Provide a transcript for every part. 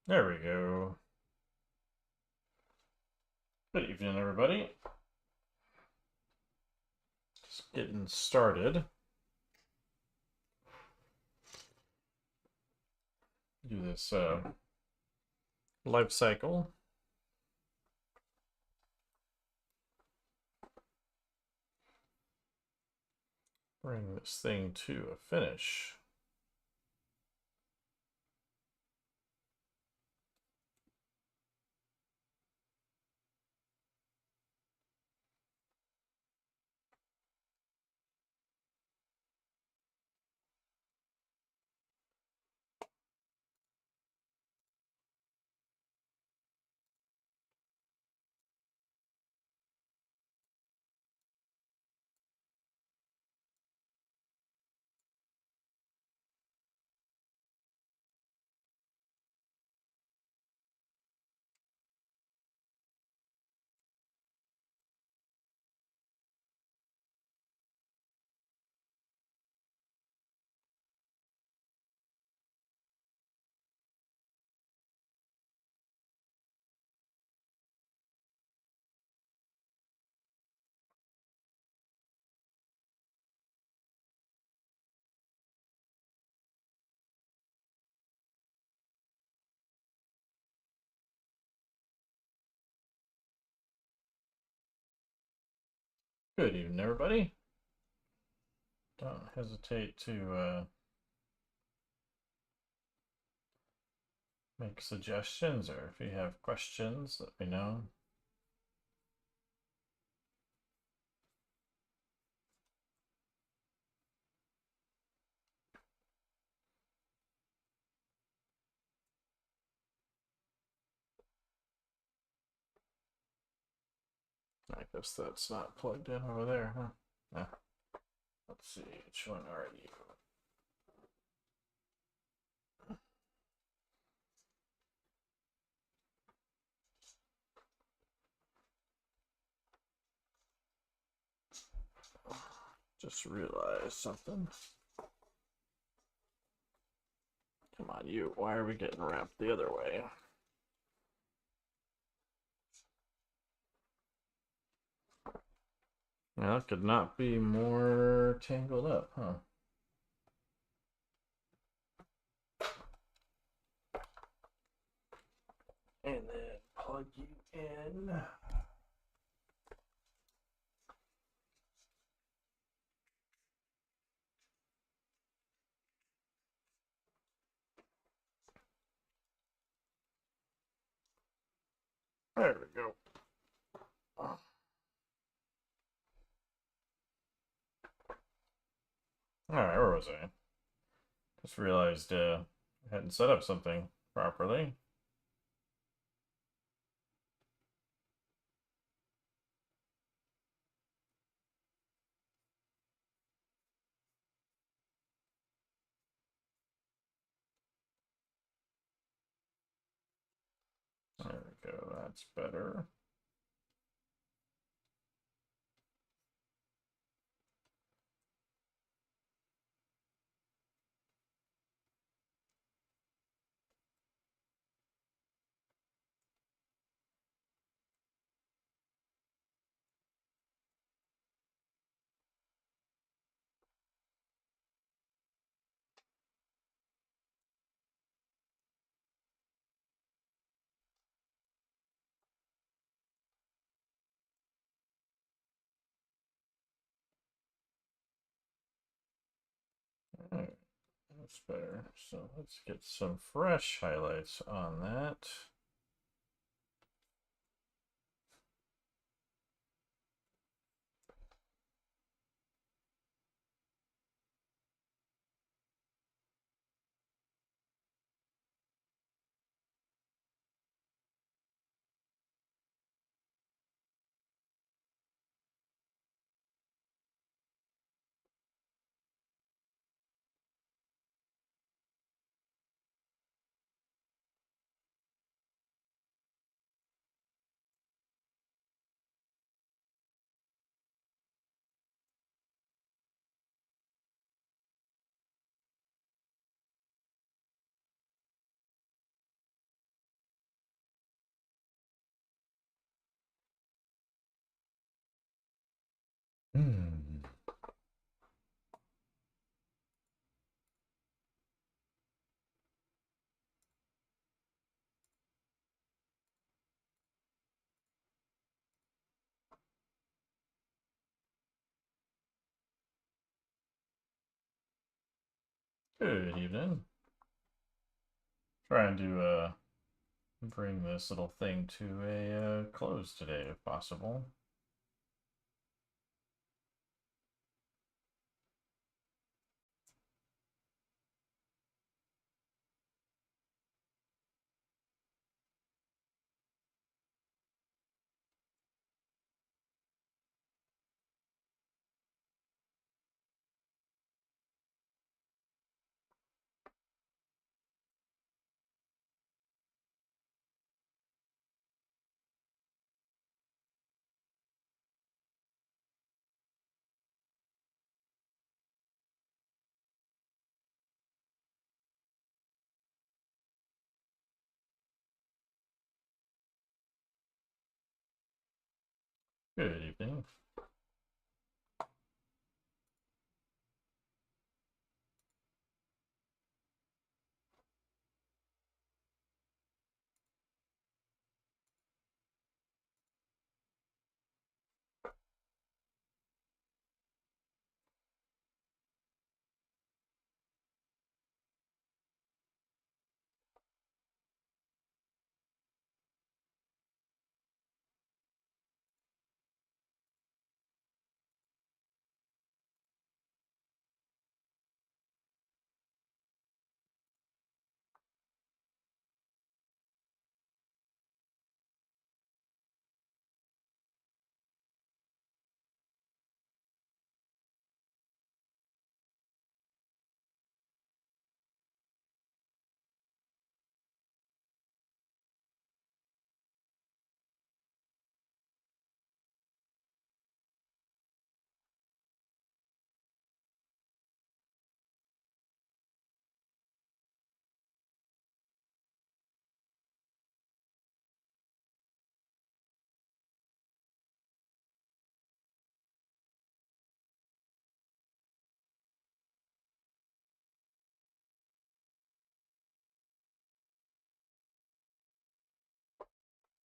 There we go. Good evening, everybody. Just getting started. Do this life cycle. Bring this thing to a finish. Good evening, everybody. Don't hesitate to make suggestions, or if you have questions, let me know. I guess that's not plugged in over there, huh? Yeah. Let's see, which one are you? Just realized something. Come on, you. Why are we getting wrapped the other way? Well, it could not be more tangled up, huh? And then plug you in. There we go. Alright, where was I? Just realized I hadn't set up something properly. There we go, that's better. Alright, that's better. So let's get some fresh highlights on that. Good evening. Trying to bring this little thing to a close today, if possible. Good evening.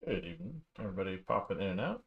Good evening. Everybody popping in and out.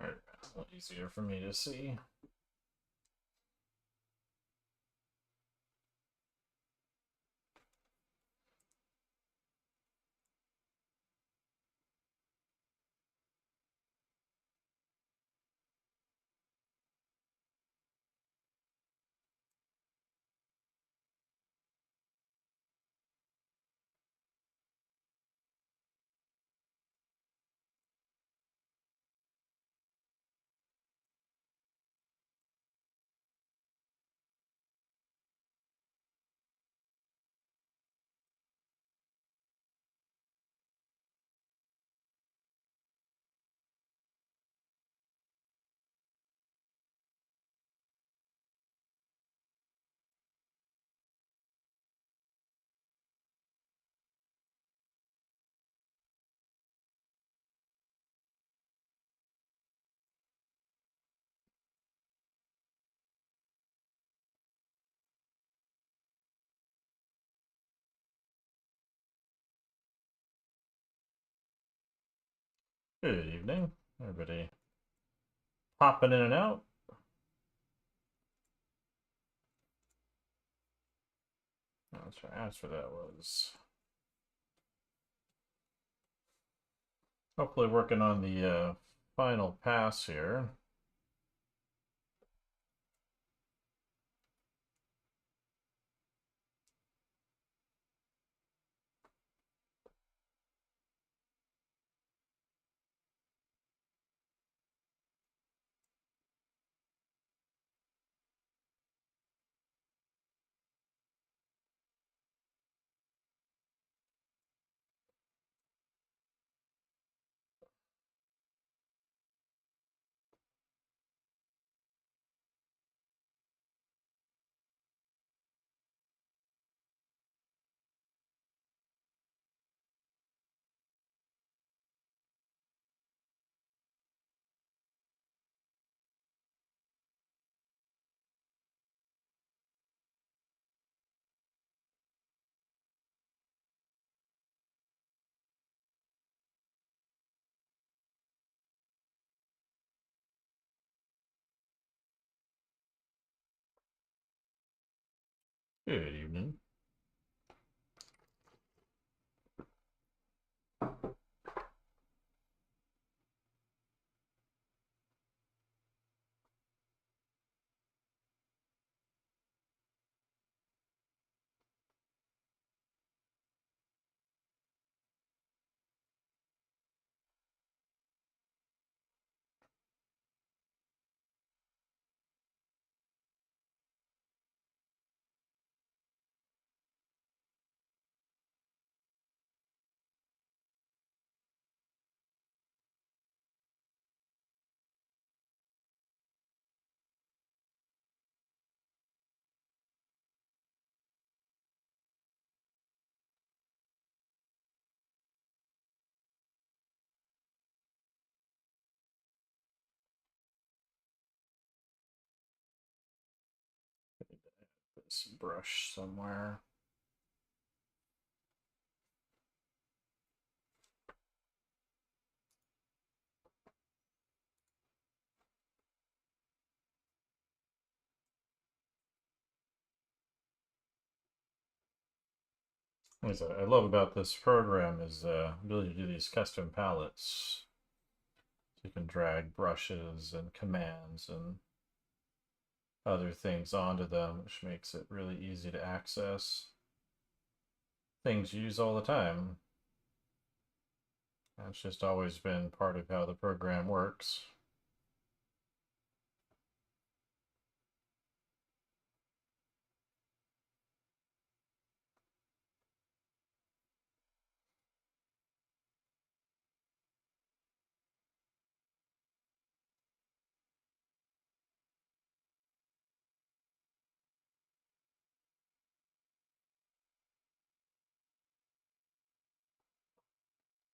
All right, a little easier for me to see. Good evening, everybody. Popping in and out. That's right. That's what that was. Hopefully, working on the final pass here. Good evening. This brush somewhere. What I love about this program is the ability to do these custom palettes. You can drag brushes and commands and other things onto them, which makes it really easy to access things you use all the time. That's just always been part of how the program works.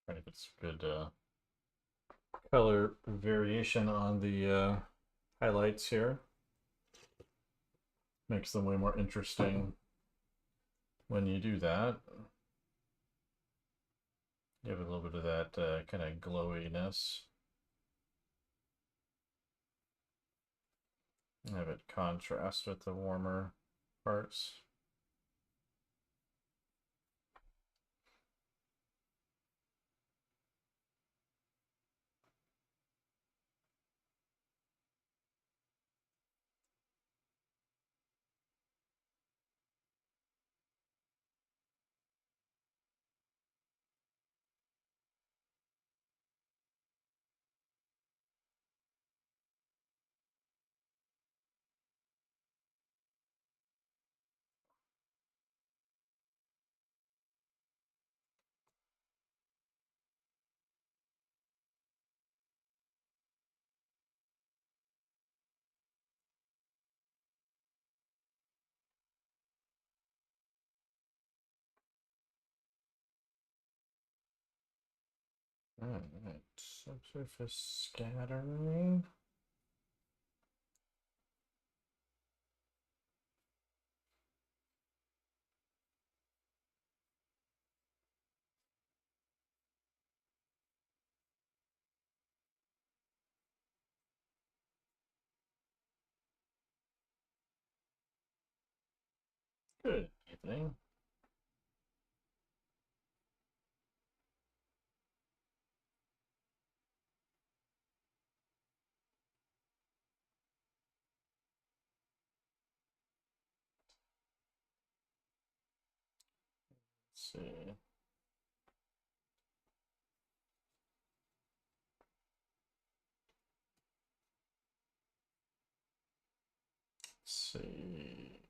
Trying to get some good color variation on the highlights here. Makes them way more interesting when you do that. Give it a little bit of that kind of glowiness. Have it contrast with the warmer parts. Alright, subsurface scattering. Good evening. Let's see. Let's see.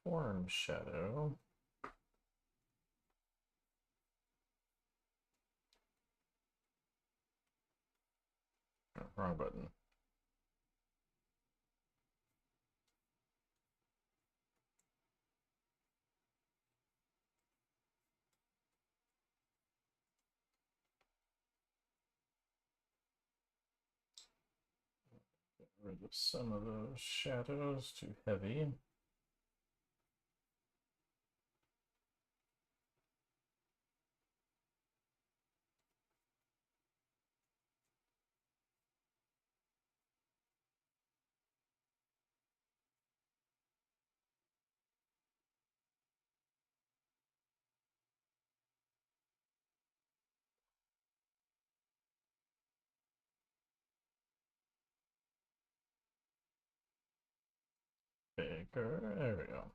Form shadow. Oh, wrong button. Get rid of some of those shadows, too heavy. Bigger. There we go.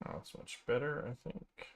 Oh, that's much better, I think.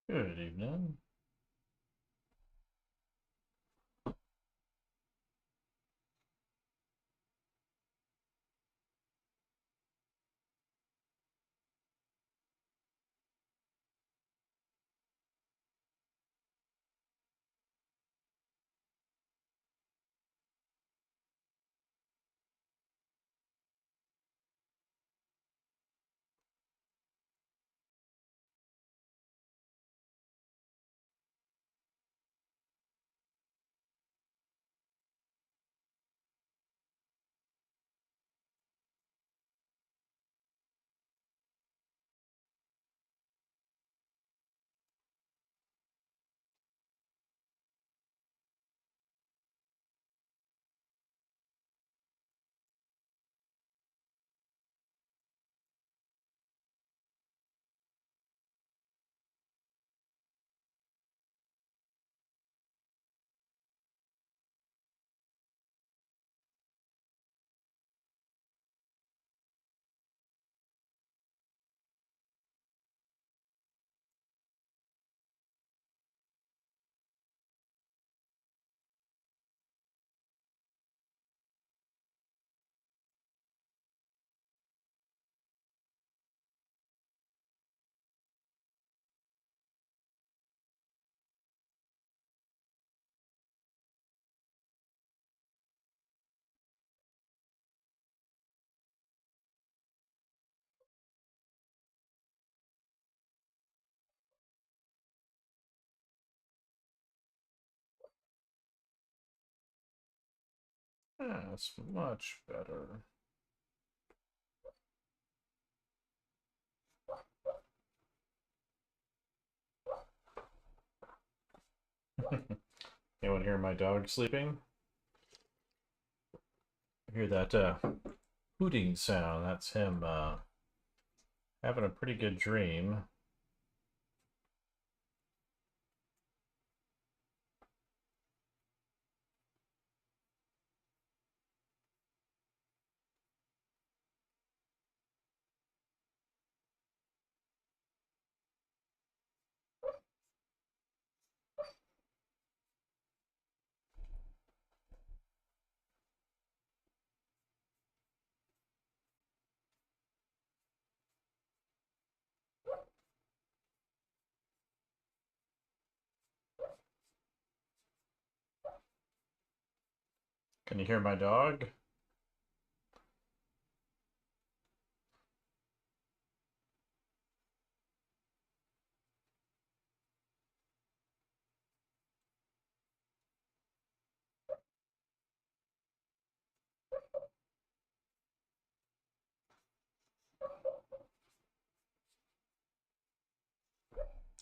Good evening. That's much better. Anyone hear my dog sleeping? Hear that hooting sound? That's him having a pretty good dream. Can you hear my dog?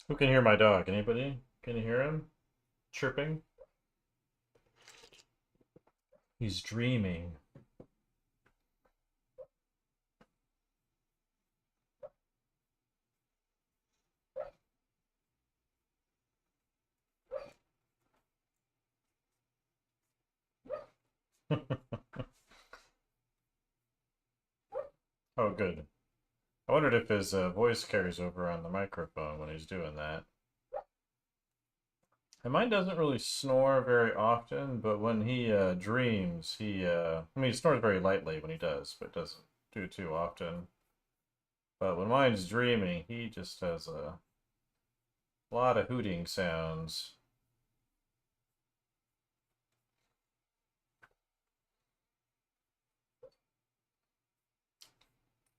Who can hear my dog? Anybody? Can you hear him chirping? He's dreaming. Oh, good. I wondered if his voice carries over on the microphone when he's doing that. And mine doesn't really snore very often, but when he dreams, I mean, he snores very lightly when he does, but doesn't do too often. But when mine's dreaming, he just has a lot of hooting sounds.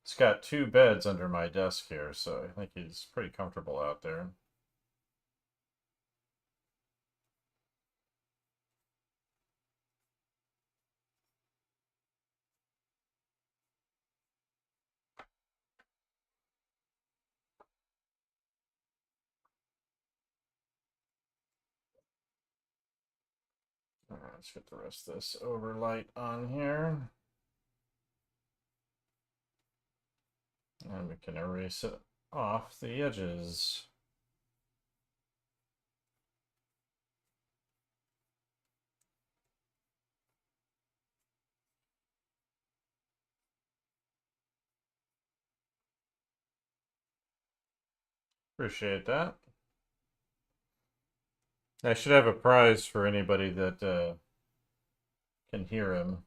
He's got 2 beds under my desk here, so I think he's pretty comfortable out there. Alright, let's get the rest of this overlight on here. And we can erase it off the edges. Appreciate that. I should have a prize for anybody that can hear him.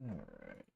Alright.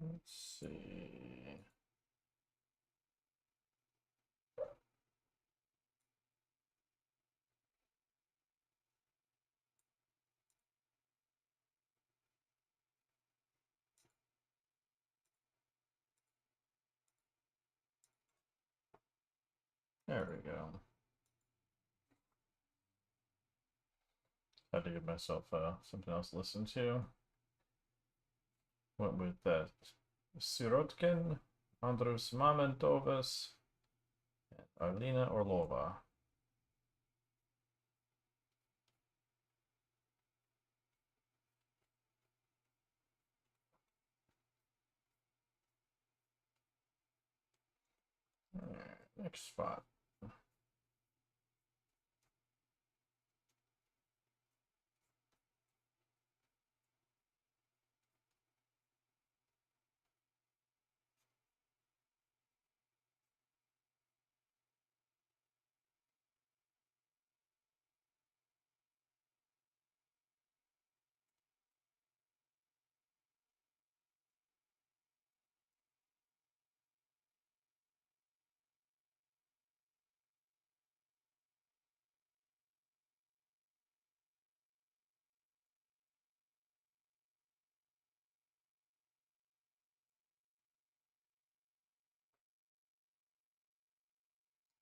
Let's see. There we go. Had to give myself something else to listen to. Went with that Sirotkin, Andrus Mamontovas, and Arlina Orlova. next spot.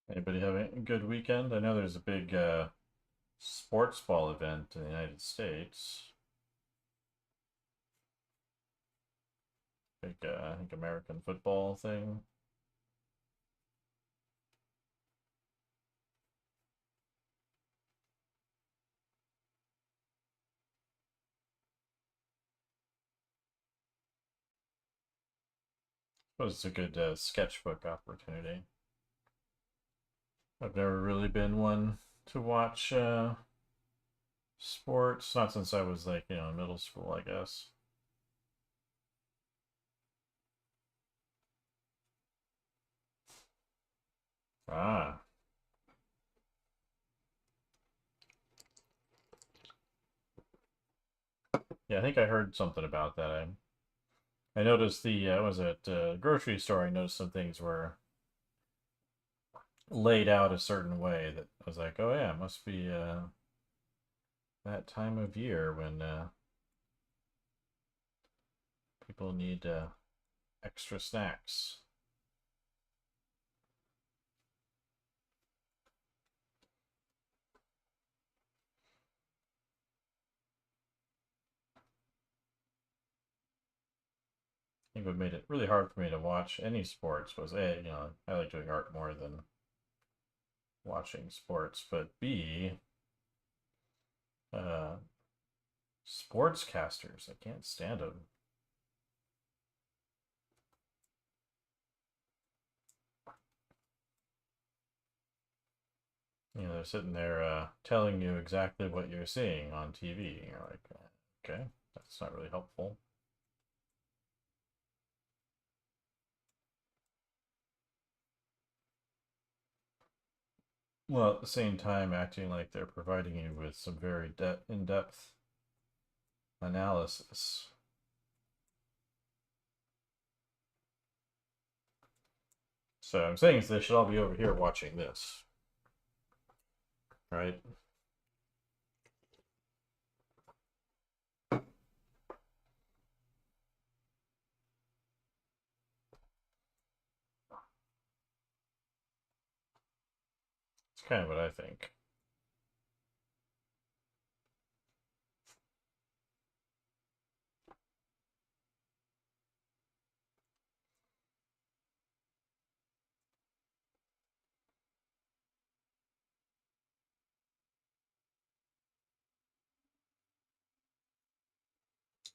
Anybody have a good weekend? I know there's a big sports ball event in the United States. Big, I think, American football thing. It was a good sketchbook opportunity. I've never really been one to watch sports, not since I was like, in middle school, I guess. Ah, yeah, I think I heard something about that. I noticed the was it grocery store. I noticed some things were laid out a certain way that I was like, oh yeah, it must be that time of year when people need extra snacks. I think what made it really hard for me to watch any sports was A, I like doing art more than watching sports, but B, uh, sportscasters. I can't stand them. They're sitting there telling you exactly what you're seeing on TV. And you're like, okay, that's not really helpful. Well, at the same time, acting like they're providing you with some very in-depth analysis. So I'm saying is they should all be over here watching this, right? It's kind of what I think.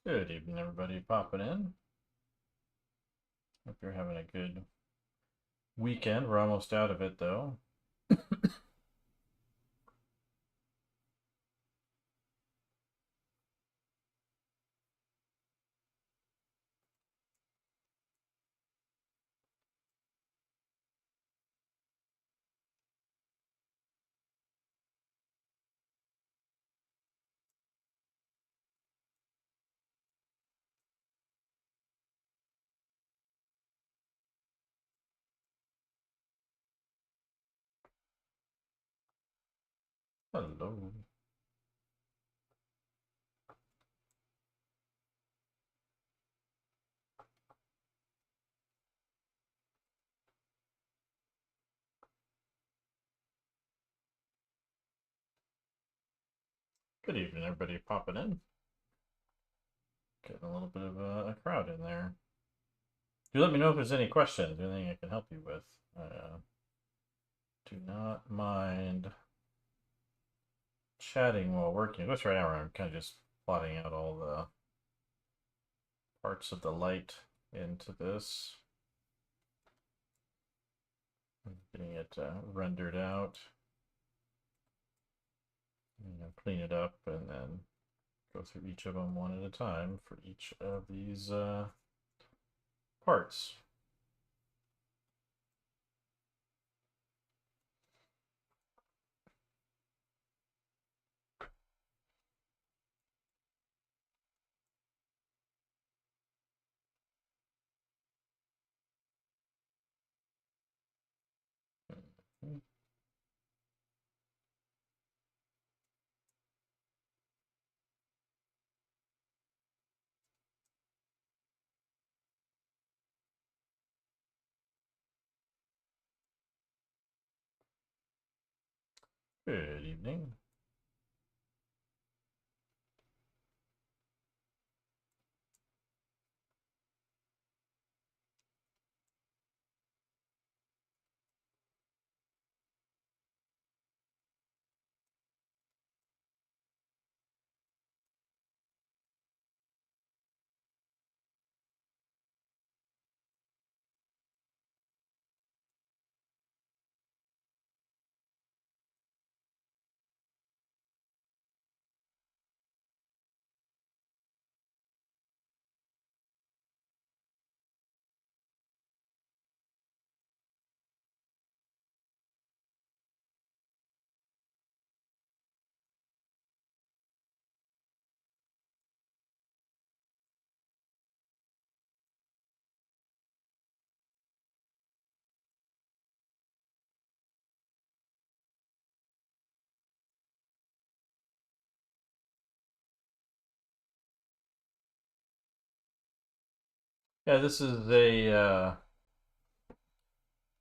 Good evening, everybody popping in. Hope you're having a good weekend. We're almost out of it, though. Hello. Good evening, everybody popping in. Getting a little bit of a crowd in there. Do let me know if there's any questions, anything I can help you with. Do not mind chatting while working. This right now I'm kind of just plotting out all the parts of the light into this. Getting it rendered out. Clean it up and then go through each of them one at a time for each of these parts. Good evening. Yeah, this is a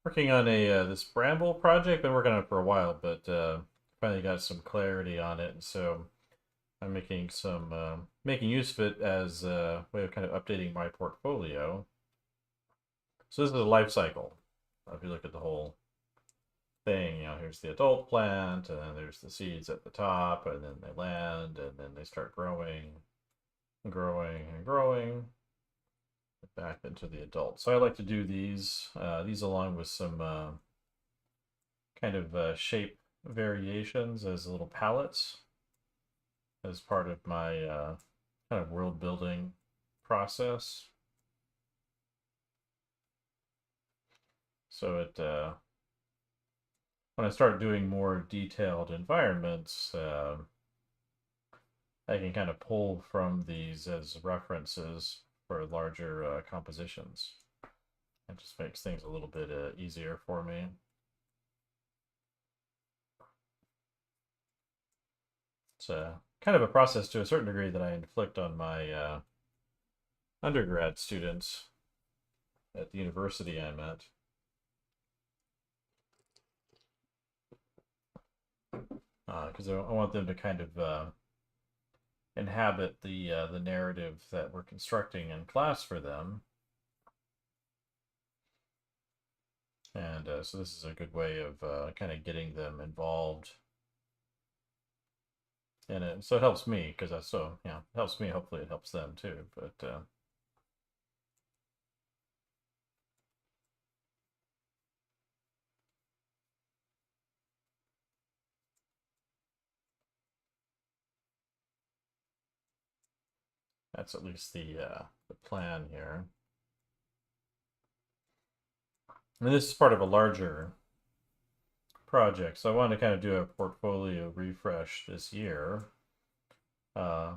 working on a this Bramble project. Been working on it for a while, but finally got some clarity on it, and so I'm making some making use of it as a way of kind of updating my portfolio. So this is a life cycle. If you look at the whole thing, here's the adult plant, and then there's the seeds at the top, and then they land, and then they start growing, and growing, and growing back into the adult. So I like to do these along with some kind of shape variations as little palettes as part of my kind of world building process. So it when I start doing more detailed environments, I can kind of pull from these as references for larger compositions. It just makes things a little bit easier for me. It's kind of a process to a certain degree that I inflict on my undergrad students at the university I'm at. Because I want them to kind of inhabit the narrative that we're constructing in class for them. And so this is a good way of kind of getting them involved in it. So it helps me because that's so, it helps me. Hopefully it helps them too. But that's at least the plan here. And this is part of a larger project. So I wanted to kind of do a portfolio refresh this year. The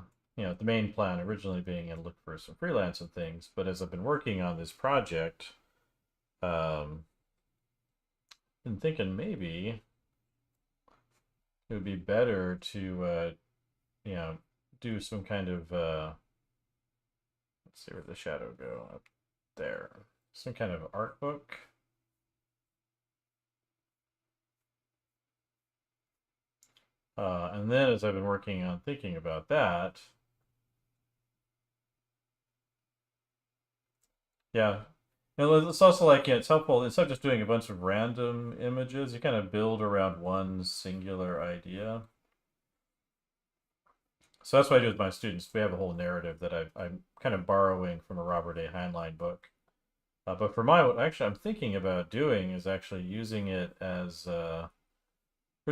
main plan originally being to look for some freelance and things, but as I've been working on this project, been thinking maybe it would be better to do some kind of let's see where the shadow go up there. Some kind of art book. And then as I've been working on thinking about that, yeah. And it's also like, it's helpful. It's not just doing a bunch of random images. You kind of build around one singular idea. So that's what I do with my students. We have a whole narrative that I'm kind of borrowing from a Robert A. Heinlein book. But for my, what actually I'm thinking about doing is actually using it as we're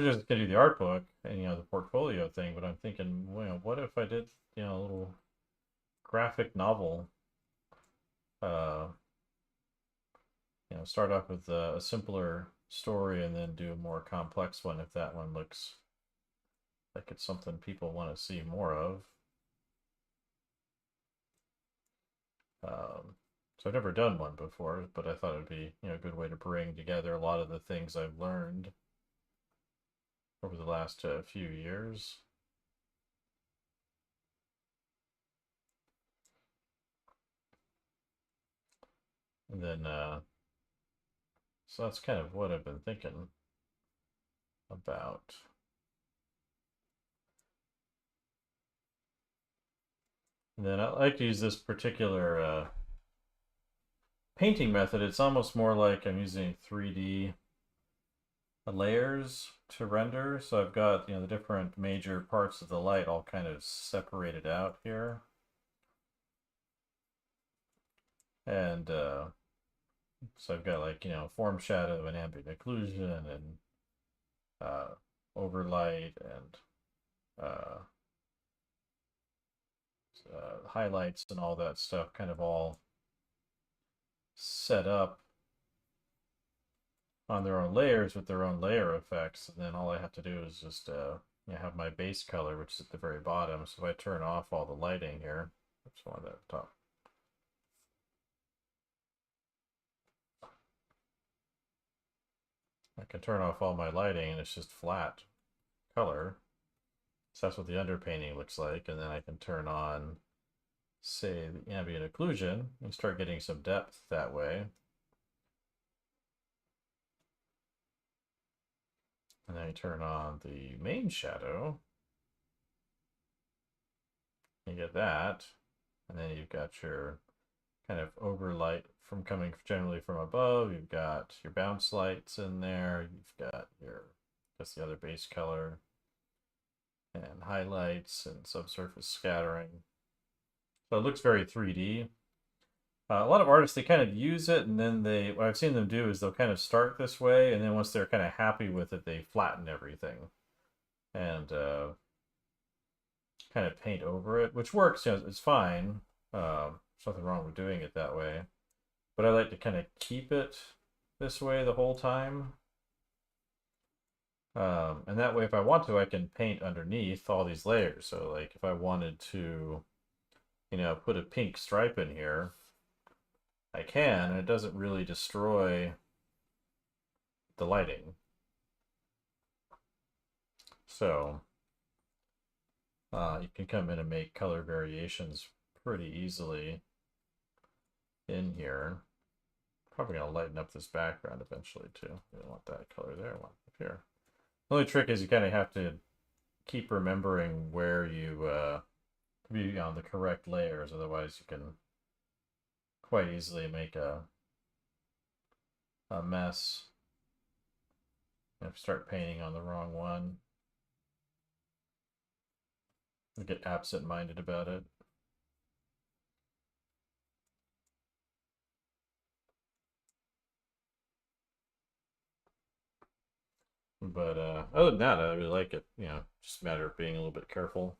just gonna do the art book and the portfolio thing. But I'm thinking, well, what if I did a little graphic novel? Uh, start off with a simpler story and then do a more complex one if that one looks like it's something people want to see more of. So I've never done one before, but I thought it'd be a good way to bring together a lot of the things I've learned over the last few years. And then, so that's kind of what I've been thinking about. And then I like to use this particular painting method. It's almost more like I'm using 3D layers to render. So I've got, the different major parts of the light all kind of separated out here. And so I've got like, form shadow and ambient occlusion and overlight and uh, highlights and all that stuff kind of all set up on their own layers with their own layer effects. And then all I have to do is just have my base color, which is at the very bottom. So if I turn off all the lighting here, oops, one at the top. I can turn off all my lighting and it's just flat color. So that's what the underpainting looks like. And then I can turn on, say, the ambient occlusion and start getting some depth that way. And then you turn on the main shadow. You get that. And then you've got your kind of overlight from coming generally from above. You've got your bounce lights in there. You've got your just the other base color and highlights and subsurface scattering. So it looks very 3D. A lot of artists, they kind of use it and then what I've seen them do is they'll kind of start this way and then once they're kind of happy with it, they flatten everything and kind of paint over it, which works, it's fine. There's nothing wrong with doing it that way. But I like to kind of keep it this way the whole time. And that way, if I want to, I can paint underneath all these layers. So like if I wanted to, put a pink stripe in here, I can, and it doesn't really destroy the lighting. So you can come in and make color variations pretty easily in here. Probably gonna lighten up this background eventually too. We don't want that color there, I want it up here. The only trick is you kind of have to keep remembering where you be on the correct layers, otherwise you can quite easily make a mess if you start painting on the wrong one. You get absent-minded about it. But other than that, I really like it. Just a matter of being a little bit careful.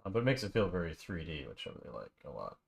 But it makes it feel very 3D, which I really like a lot.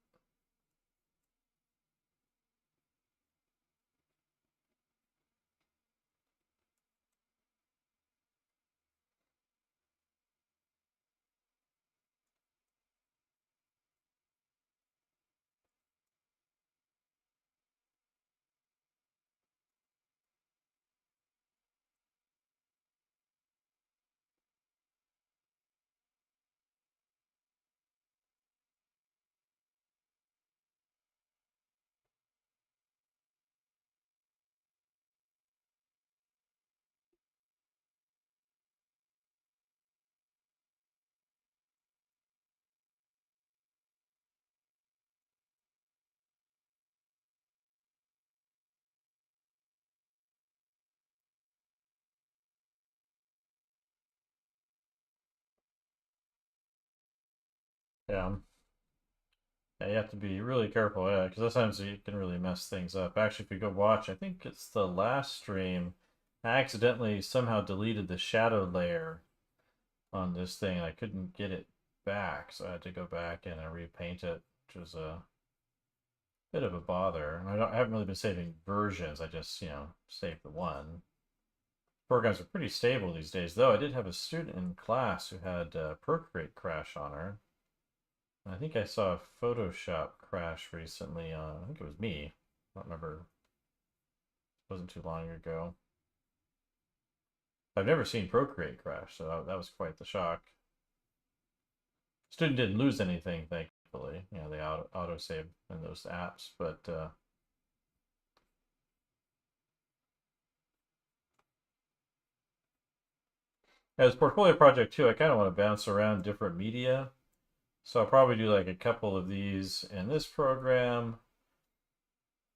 Yeah. Yeah, you have to be really careful, yeah, because sometimes you can really mess things up. Actually, if you go watch, I think it's the last stream, I accidentally somehow deleted the shadow layer on this thing. I couldn't get it back, so I had to go back in and repaint it, which was a bit of a bother. And I haven't really been saving versions. I just, saved the one. Programs are pretty stable these days, though. I did have a student in class who had Procreate crash on her. I think I saw a Photoshop crash recently. I think it was me. I don't remember. It wasn't too long ago. I've never seen Procreate crash, so that was quite the shock. Student didn't lose anything, thankfully. They auto save in those apps, but as portfolio project too, I kind of want to bounce around different media. So I'll probably do like a couple of these in this program.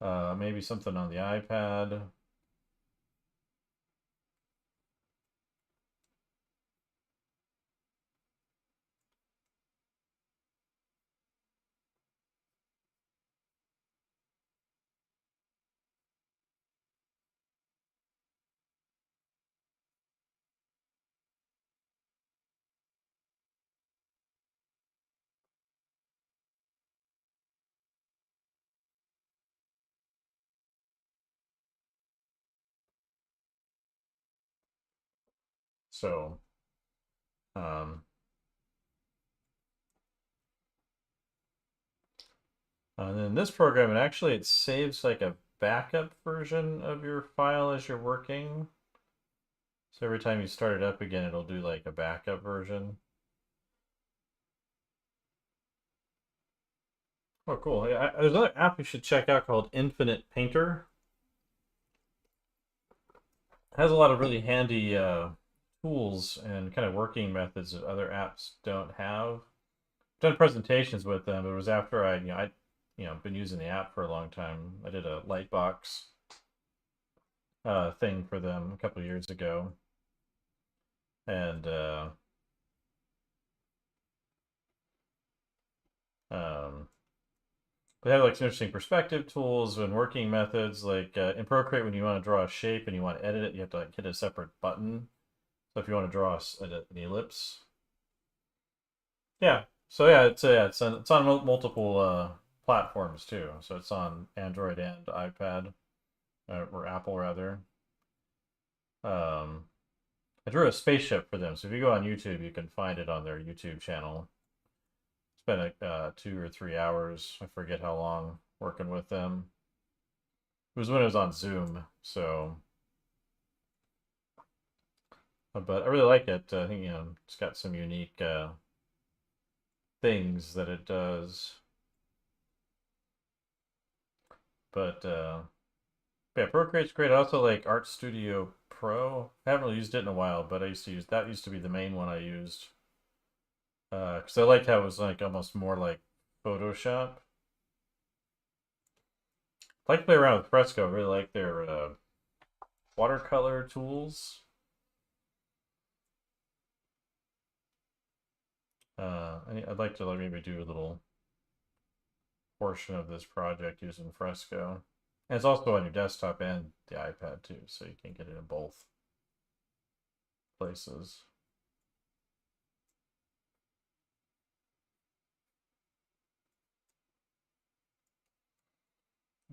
Maybe something on the iPad. So, um, and then this program, it saves like a backup version of your file as you're working. So every time you start it up again, it'll do like a backup version. Oh, cool. Yeah, there's another app you should check out called Infinite Painter. It has a lot of really handy tools and kind of working methods that other apps don't have. I've done presentations with them. It was after been using the app for a long time. I did a Lightbox thing for them a couple of years ago, and um, they have like some interesting perspective tools and working methods. Like in Procreate, when you want to draw a shape and you want to edit it, you have to like hit a separate button. So if you want to draw an ellipse, yeah. So yeah, it's on multiple platforms too. So it's on Android and iPad, or Apple rather. Um, I drew a spaceship for them. So if you go on YouTube, you can find it on their YouTube channel. Spent like 2 or 3 hours. I forget how long working with them. It was when it was on Zoom. So, but I really like it. I think it's got some unique things that it does. But yeah, Procreate's great. I also like Art Studio Pro. I haven't really used it in a while, but I used to use that. Used to be the main one I used. Because I liked how it was like almost more like Photoshop. I like to play around with Fresco. I really like their watercolor tools. I'd like to maybe do a little portion of this project using Fresco. And it's also on your desktop and the iPad too, so you can get it in both places.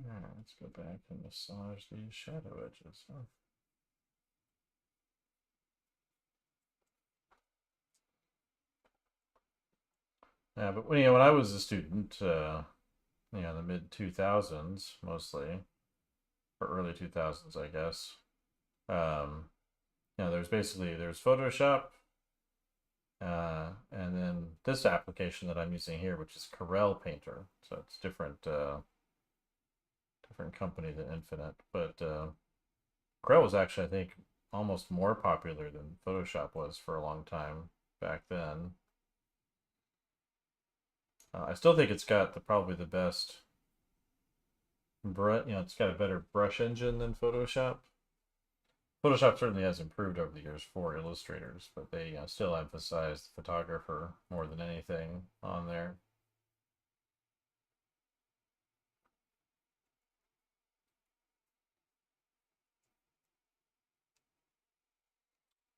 Alright, let's go back and massage these shadow edges. Huh? Yeah, but when I was a student, the mid 2000s mostly, or early 2000s, I guess. Um, there's Photoshop, and then this application that I'm using here, which is Corel Painter. So it's different company than Infinite, but Corel was actually, I think, almost more popular than Photoshop was for a long time back then. I still think it's got probably the best it's got a better brush engine than Photoshop. Photoshop certainly has improved over the years for illustrators, but they still emphasize the photographer more than anything on there.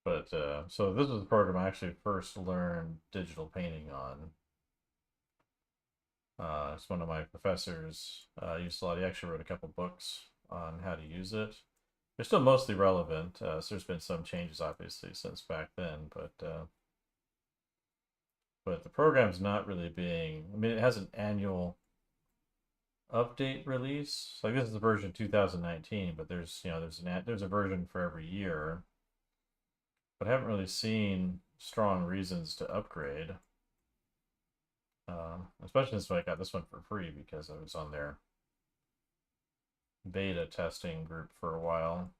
But so this was the program I actually first learned digital painting on. It's one of my professors used a lot. He actually wrote a couple books on how to use it. They're still mostly relevant, so there's been some changes obviously since back then, but the program's not really being. I mean, it has an annual update release. Like this is the version 2019, but there's a version for every year. But I haven't really seen strong reasons to upgrade. Especially since I got this one for free because I was on their beta testing group for a while.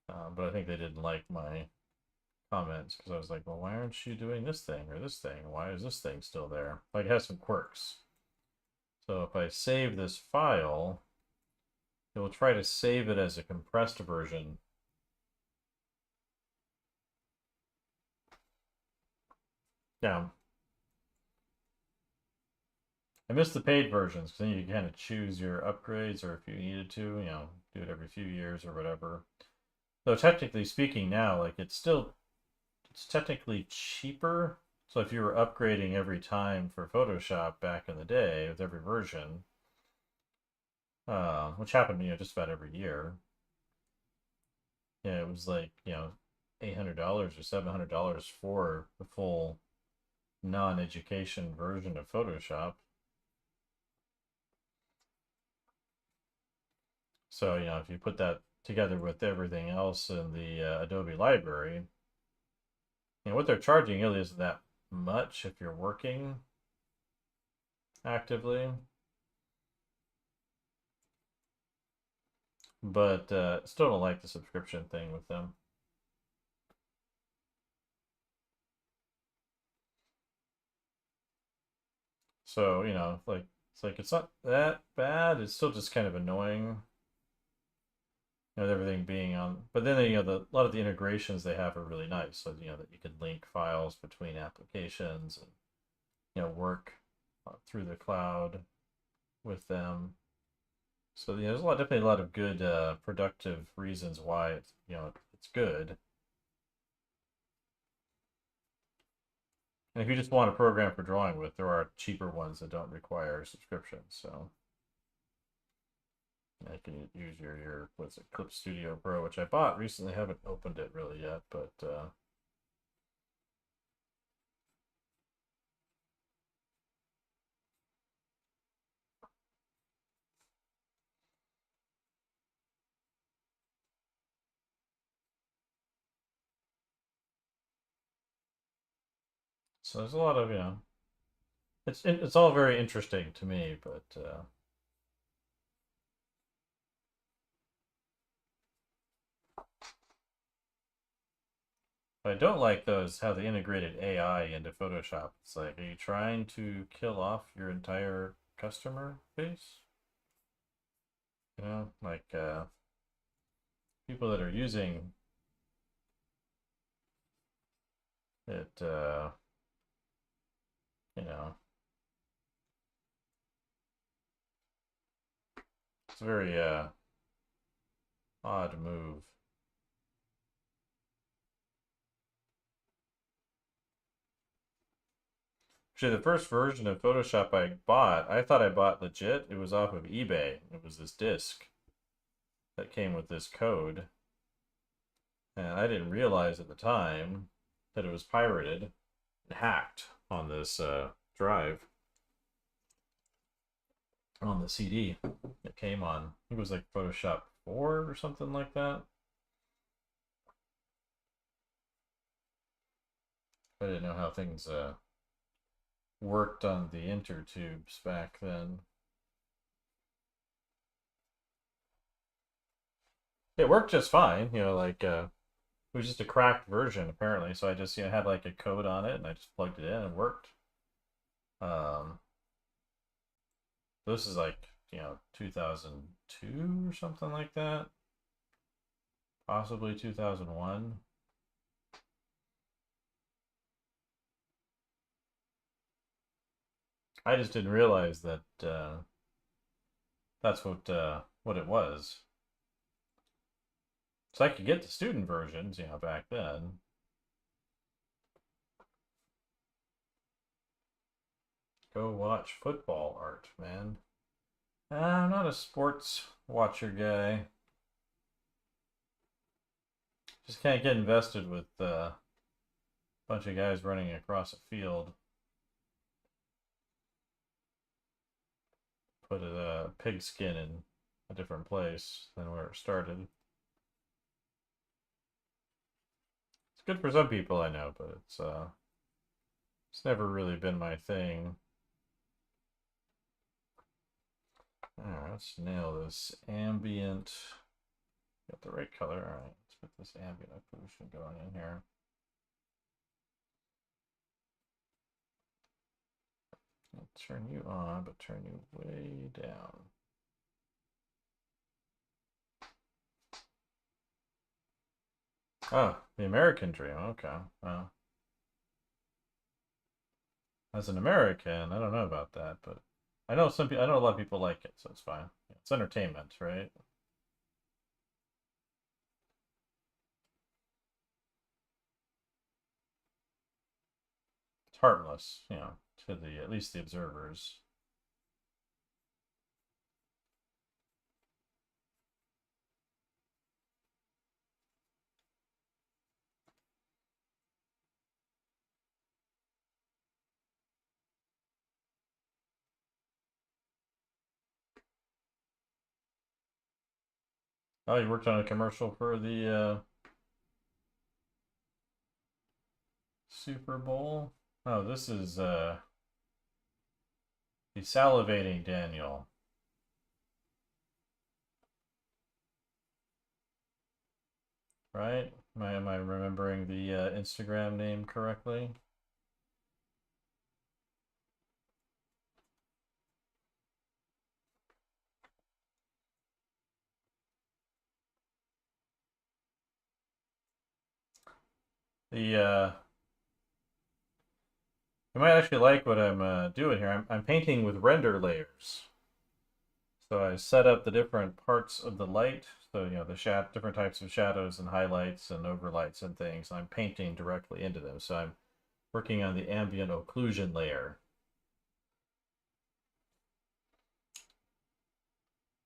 But I think they didn't like my comments because I was like, well, why aren't you doing this thing or this thing? Why is this thing still there? Like, it has some quirks. So if I save this file, it will try to save it as a compressed version. Yeah. I missed the paid versions because then you kind of choose your upgrades, or if you needed to, do it every few years or whatever. Though technically speaking now, like it's technically cheaper. So if you were upgrading every time for Photoshop back in the day with every version, which happened, just about every year, it was like, $800 or $700 for the full non-education version of Photoshop. So, if you put that together with everything else in the Adobe library, what they're charging really isn't that much if you're working actively. But still don't like the subscription thing with them. So, it's not that bad. It's still just kind of annoying, with everything being on. But then, a lot of the integrations they have are really nice. So, that you can link files between applications and, work through the cloud with them. So, there's definitely a lot of good productive reasons why it's good. And if you just want a program for drawing with, there are cheaper ones that don't require subscriptions. So you can use your what's it, Clip Studio Pro, which I bought recently. Haven't opened it really yet, but so there's a lot of it's all very interesting to me, but what I don't like though is how they integrated AI into Photoshop. It's like, are you trying to kill off your entire customer base? Like people that are using it, you know, it's a very odd move. Actually, the first version of Photoshop I thought I bought legit. It was off of eBay. It was this disc that came with this code. And I didn't realize at the time that it was pirated and hacked on this drive, on the CD it came on. I think it was like Photoshop 4 or something like that. I didn't know how things worked on the intertubes back then. It worked just fine, like it was just a cracked version apparently. So I just had like a code on it and I just plugged it in and it worked. Um, this is like 2002 or something like that. Possibly 2001. I just didn't realize that that's what it was. So I could get the student versions, back then. Go watch football art, man. I'm not a sports watcher guy. Just can't get invested with a bunch of guys running across a field. Put a pigskin in a different place than where it started. It's good for some people, I know, but it's never really been my thing. Alright, let's nail this ambient. Got the right color. Alright, let's put this ambient occlusion going in here. I'll turn you on, but turn you way down. Oh, the American Dream. Okay. Well, as an American, I don't know about that, but I know I know a lot of people like it, so it's fine. It's entertainment, right? It's harmless, to at least the observers. Oh, you worked on a commercial for the Super Bowl? Oh, this is the salivating Daniel. Right? Am I remembering the Instagram name correctly? The you might actually like what I'm doing here. I'm painting with render layers. So I set up the different parts of the light. So the different types of shadows and highlights and overlights and things. I'm painting directly into them. So I'm working on the ambient occlusion layer.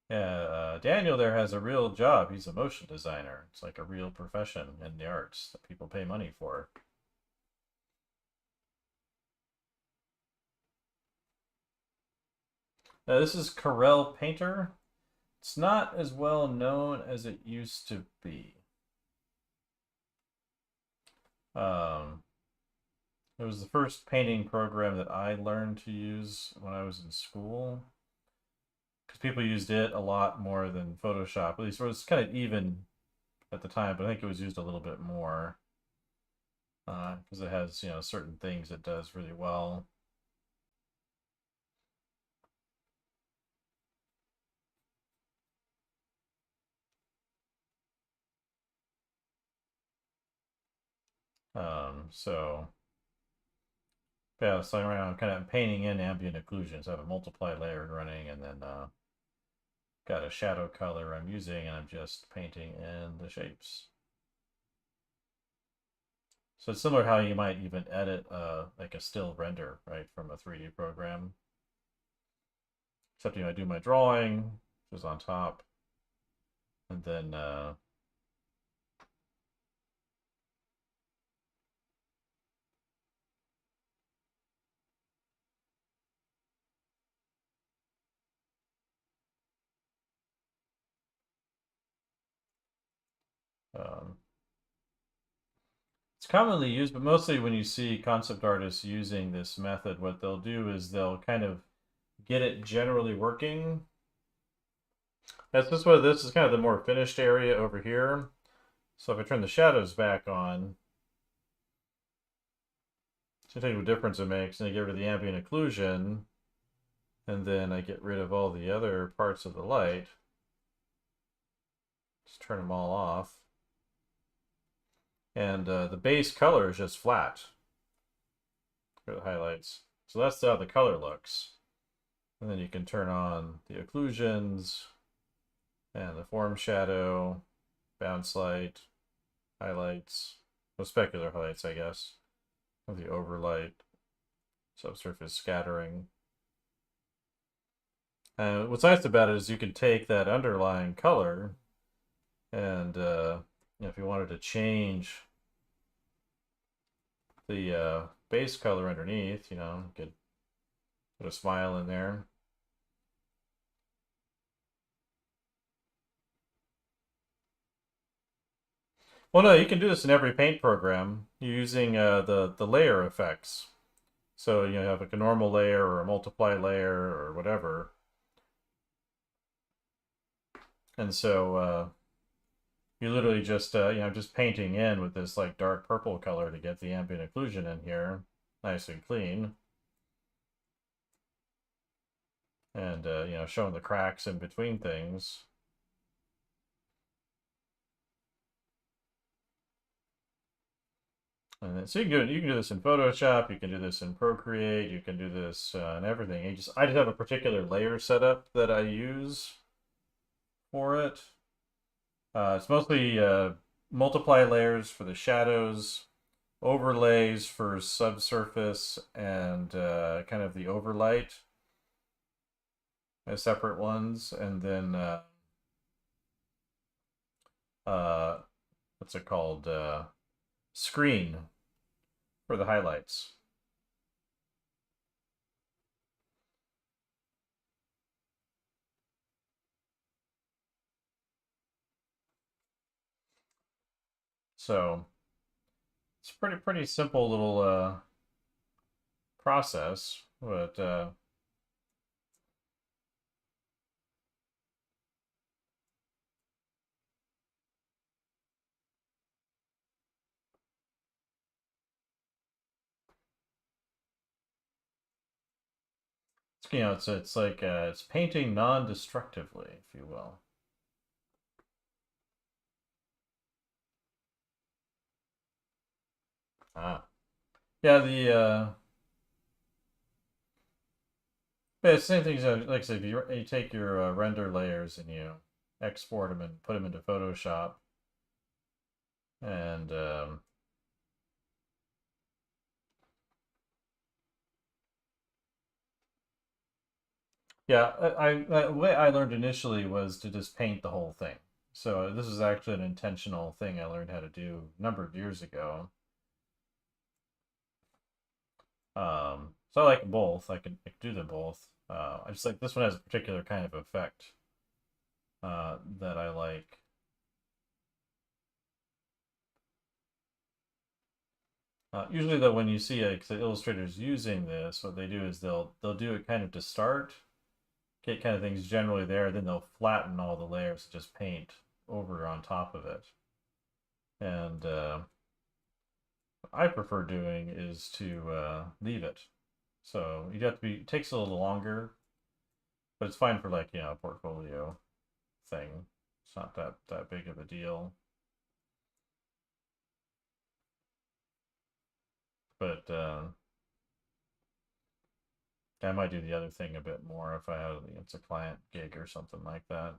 Yeah, Daniel there has a real job. He's a motion designer. It's like a real profession in the arts that people pay money for. This is Corel Painter. It's not as well known as it used to be. It was the first painting program that I learned to use when I was in school. Because people used it a lot more than Photoshop. At least it was kind of even at the time, but I think it was used a little bit more. Because it has, certain things it does really well. So yeah, so right now I'm kind of painting in ambient occlusion. So I have a multiply layer running, and then got a shadow color I'm using, and I'm just painting in the shapes. So it's similar how you might even edit like a still render, right, from a 3D program. Except I do my drawing, which is on top, and then it's commonly used, but mostly when you see concept artists using this method, what they'll do is they'll kind of get it generally working. That's just what this is kind of the more finished area over here. So if I turn the shadows back on, so take what difference it makes, and I get rid of the ambient occlusion, and then I get rid of all the other parts of the light. Just turn them all off. And the base color is just flat for the highlights. So that's how the color looks. And then you can turn on the occlusions and the form shadow, bounce light, highlights, well, specular highlights, I guess, of the overlight, subsurface scattering. And what's nice about it is you can take that underlying color and if you wanted to change the base color underneath, you could put a smile in there. Well, no, you can do this in every paint program using the layer effects. So you have like a normal layer or a multiply layer or whatever. And so you literally just just painting in with this like dark purple color to get the ambient occlusion in here, nice and clean, and showing the cracks in between things. And then, so you can do this in Photoshop, you can do this in Procreate, you can do this in everything. I just have a particular layer setup that I use for it. It's mostly multiply layers for the shadows, overlays for subsurface, and kind of the overlight as separate ones, and then uh, what's it called? Screen for the highlights. So it's pretty simple little process, but it's like it's painting non-destructively, if you will. Ah, yeah. It's the same thing as like I said, if you take your render layers and you export them and put them into Photoshop, and yeah, the way I learned initially was to just paint the whole thing. So this is actually an intentional thing I learned how to do a number of years ago. So I like both. I can do them both. I just like this one has a particular kind of effect that I like. Usually, though, when you see illustrators using this, what they do is they'll do it kind of to start, get kind of things generally there, then they'll flatten all the layers and just paint over on top of it. And what I prefer doing is to leave it. So you'd have to be, it takes a little longer, but it's fine for like, a portfolio thing. It's not that big of a deal. But I might do the other thing a bit more if I have it's a client gig or something like that.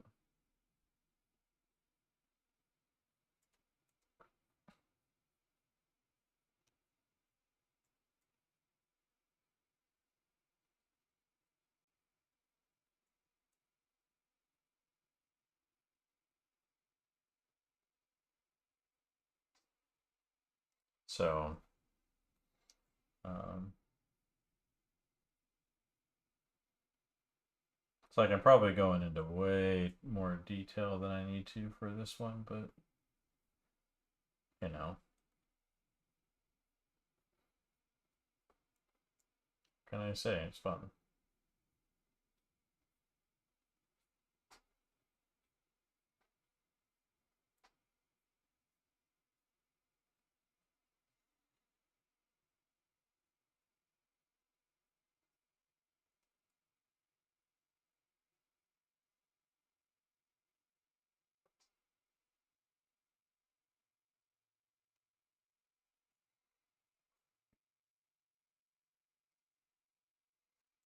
So um, it's like I'm probably going into way more detail than I need to for this one, but you know, can I say it's fun?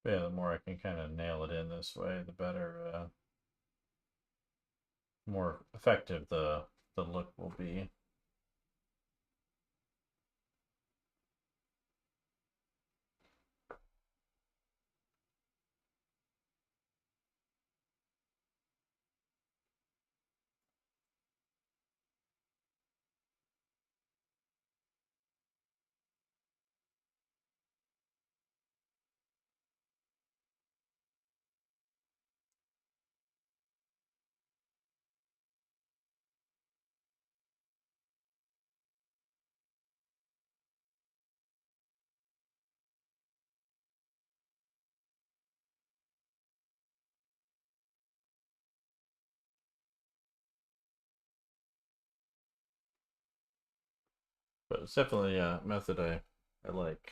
But yeah, the more I can kind of nail it in this way, the better, more effective the look will be. But it's definitely a method I like.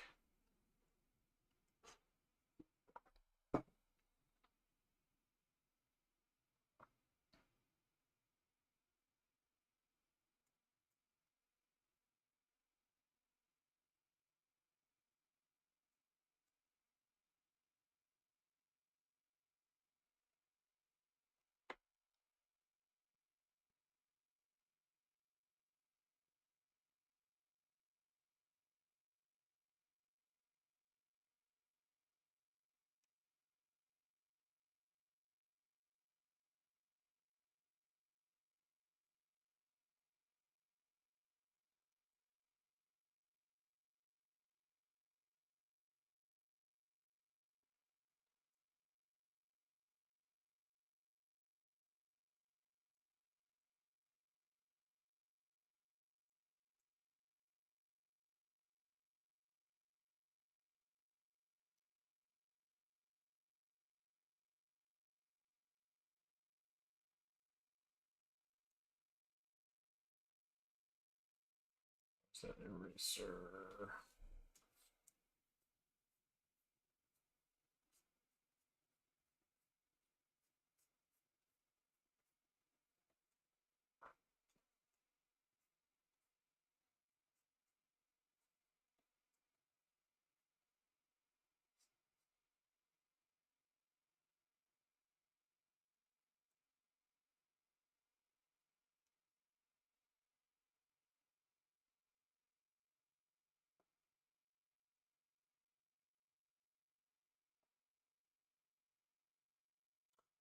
Set eraser.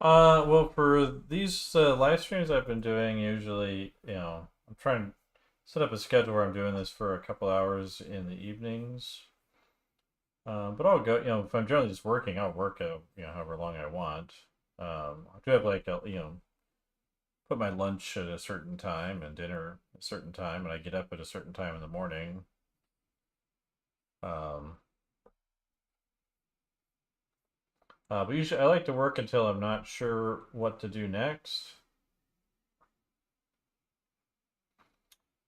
Well, for these live streams I've been doing, usually, I'm trying to set up a schedule where I'm doing this for a couple hours in the evenings. But I'll go, if I'm generally just working, I'll work, however long I want. I do have like put my lunch at a certain time and dinner at a certain time, and I get up at a certain time in the morning. Um, but usually I like to work until I'm not sure what to do next.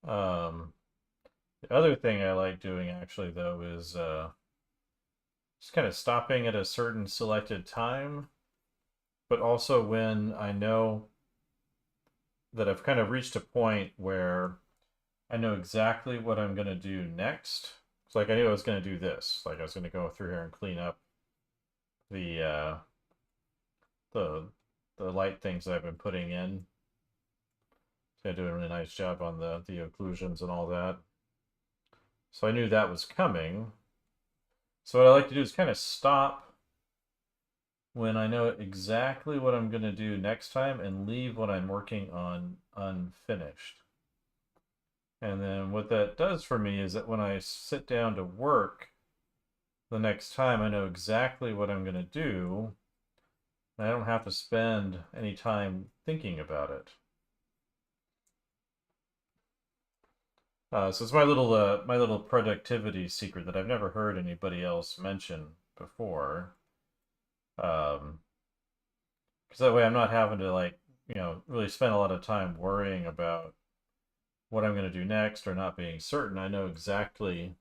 Um, the other thing I like doing actually though is just kind of stopping at a certain selected time, but also when I know that I've kind of reached a point where I know exactly what I'm going to do next. It's like I knew I was going to do this. Like I was going to go through here and clean up the the the light things that I've been putting in. So I do a really nice job on the occlusions and all that. So I knew that was coming. So what I like to do is kind of stop when I know exactly what I'm going to do next time and leave what I'm working on unfinished. And then what that does for me is that when I sit down to work the next time, I know exactly what I'm going to do. And I don't have to spend any time thinking about it. So it's my little productivity secret that I've never heard anybody else mention before. Because that way I'm not having to like really spend a lot of time worrying about what I'm going to do next or not being certain. I know exactly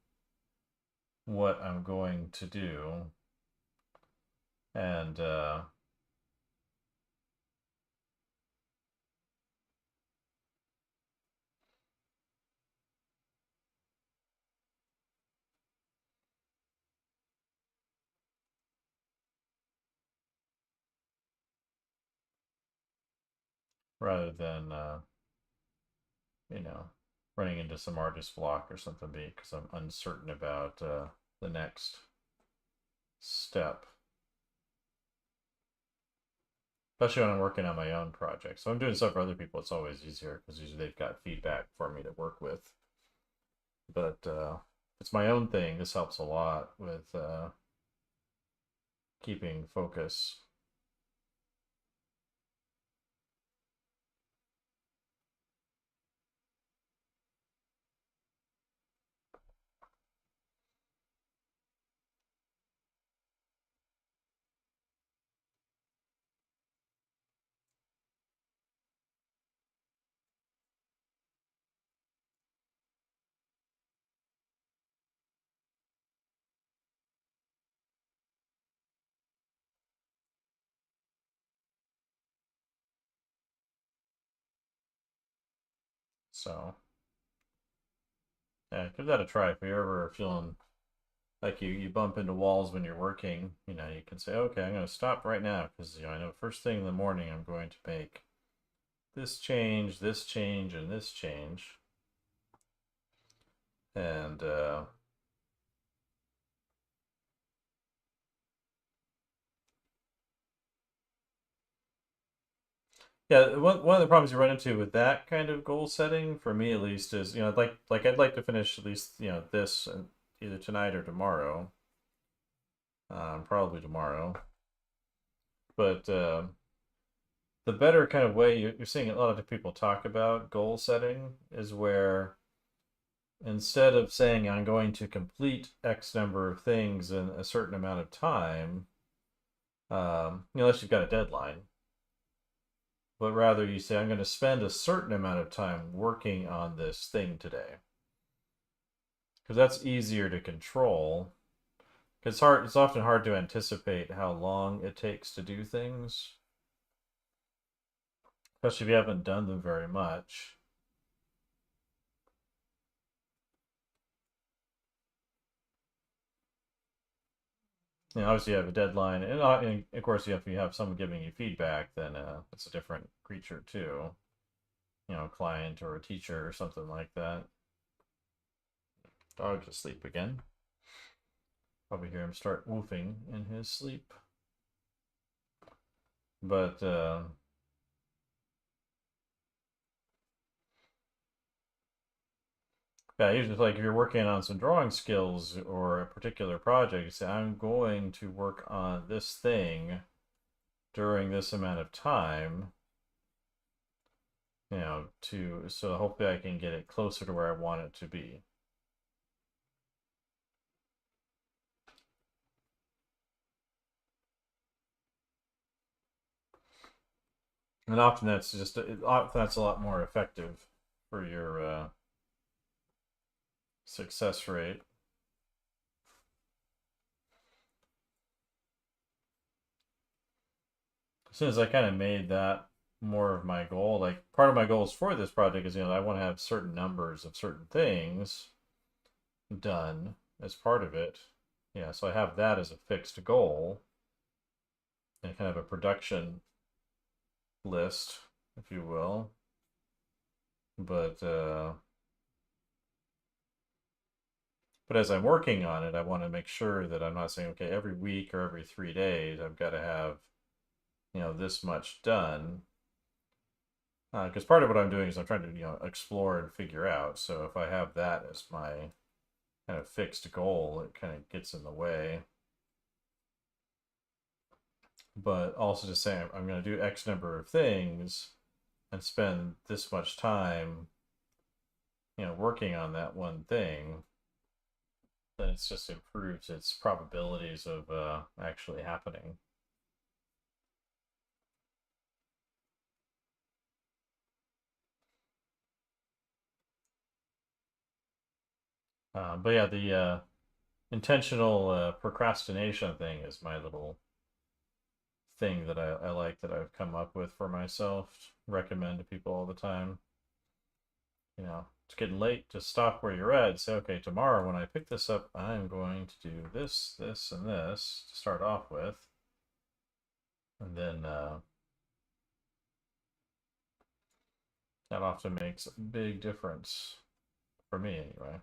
what I'm going to do, and rather than you know, running into some artist block or something because I'm uncertain about the next step. Especially when I'm working on my own project. So I'm doing stuff for other people, it's always easier because usually they've got feedback for me to work with. But it's my own thing. This helps a lot with keeping focus. So yeah, give that a try if you're ever feeling like you bump into walls when you're working. You can say, okay, I'm going to stop right now because I know first thing in the morning I'm going to make this change, and this change. And yeah, one of the problems you run into with that kind of goal setting, for me at least, is I'd like to finish at least this either tonight or tomorrow, probably tomorrow. But the better kind of way you're seeing a lot of people talk about goal setting is where instead of saying I'm going to complete X number of things in a certain amount of time, unless you've got a deadline, but rather you say I'm going to spend a certain amount of time working on this thing today, because that's easier to control. It's hard. It's often hard to anticipate how long it takes to do things, especially if you haven't done them very much. Obviously you have a deadline, and of course, if you have someone giving you feedback, then it's a different creature too. A client or a teacher or something like that. Dog's asleep again. Probably hear him start woofing in his sleep. But yeah, usually like if you're working on some drawing skills or a particular project, you say I'm going to work on this thing during this amount of time, to so hopefully I can get it closer to where I want it to be. And often that's a lot more effective for your success rate. As soon as I kind of made that more of my goal, like part of my goals for this project is I want to have certain numbers of certain things done as part of it. Yeah, so I have that as a fixed goal and kind of a production list, if you will. But as I'm working on it, I want to make sure that I'm not saying, okay, every week or every 3 days I've got to have this much done. Because part of what I'm doing is I'm trying to explore and figure out. So if I have that as my kind of fixed goal, it kind of gets in the way. But also just saying I'm going to do X number of things and spend this much time, working on that one thing, then it's just improves its probabilities of actually happening. But yeah, the intentional procrastination thing is my little thing that I like that I've come up with for myself. Recommend to people all the time. It's getting late. Just stop where you're at. Say, okay, tomorrow when I pick this up, I'm going to do this, this, and this to start off with, and then That often makes a big difference for me, anyway.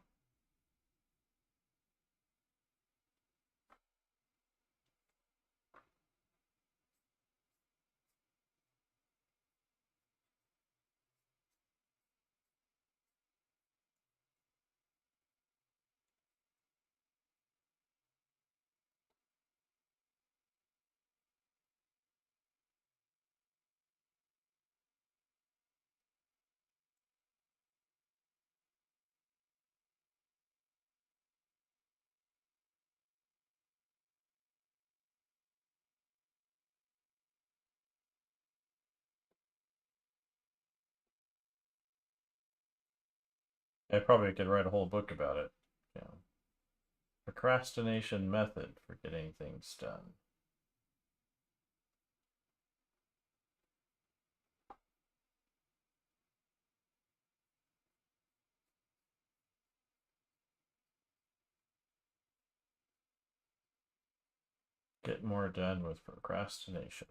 I probably could write a whole book about it. Yeah. Procrastination method for getting things done. Get more done with procrastination.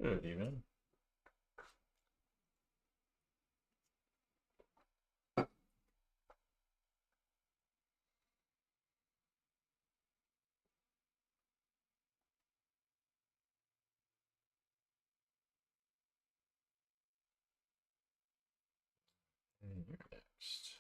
Good evening. And you're next.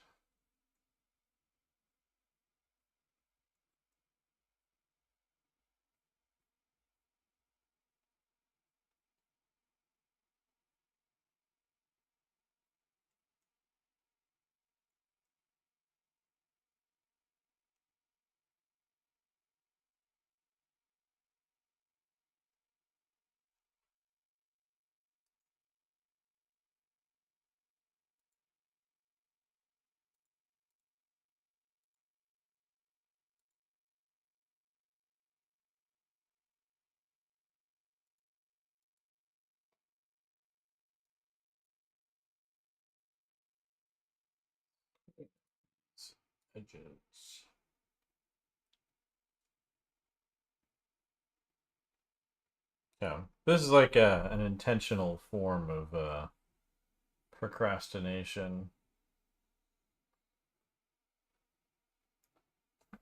Edges. Yeah, this is like an intentional form of procrastination.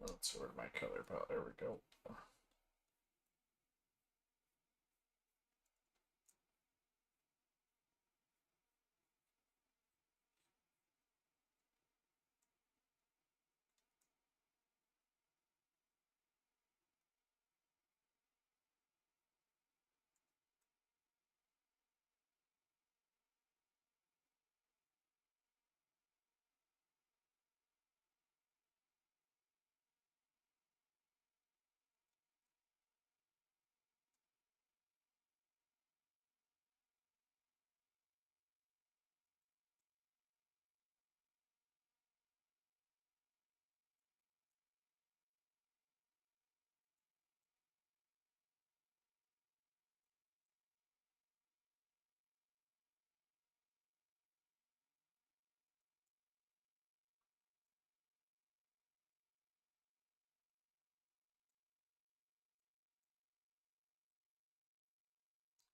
Let's sort my color palette. There we go.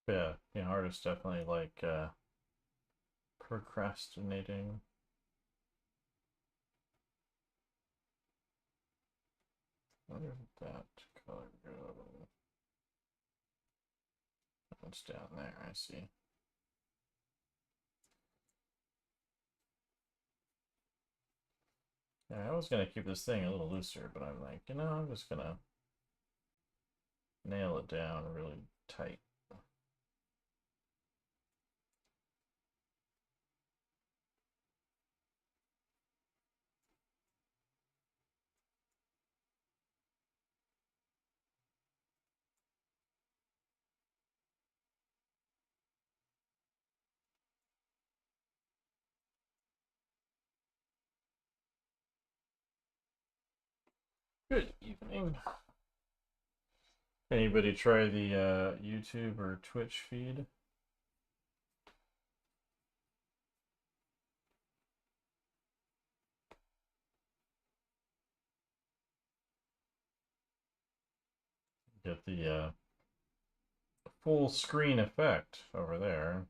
Yeah, artists definitely like procrastinating. Where did that color go? It's down there, I see. Yeah, I was gonna keep this thing a little looser, but I'm like, I'm just gonna nail it down really tight. Good evening. Anybody try the YouTube or Twitch feed? Get the full screen effect over there.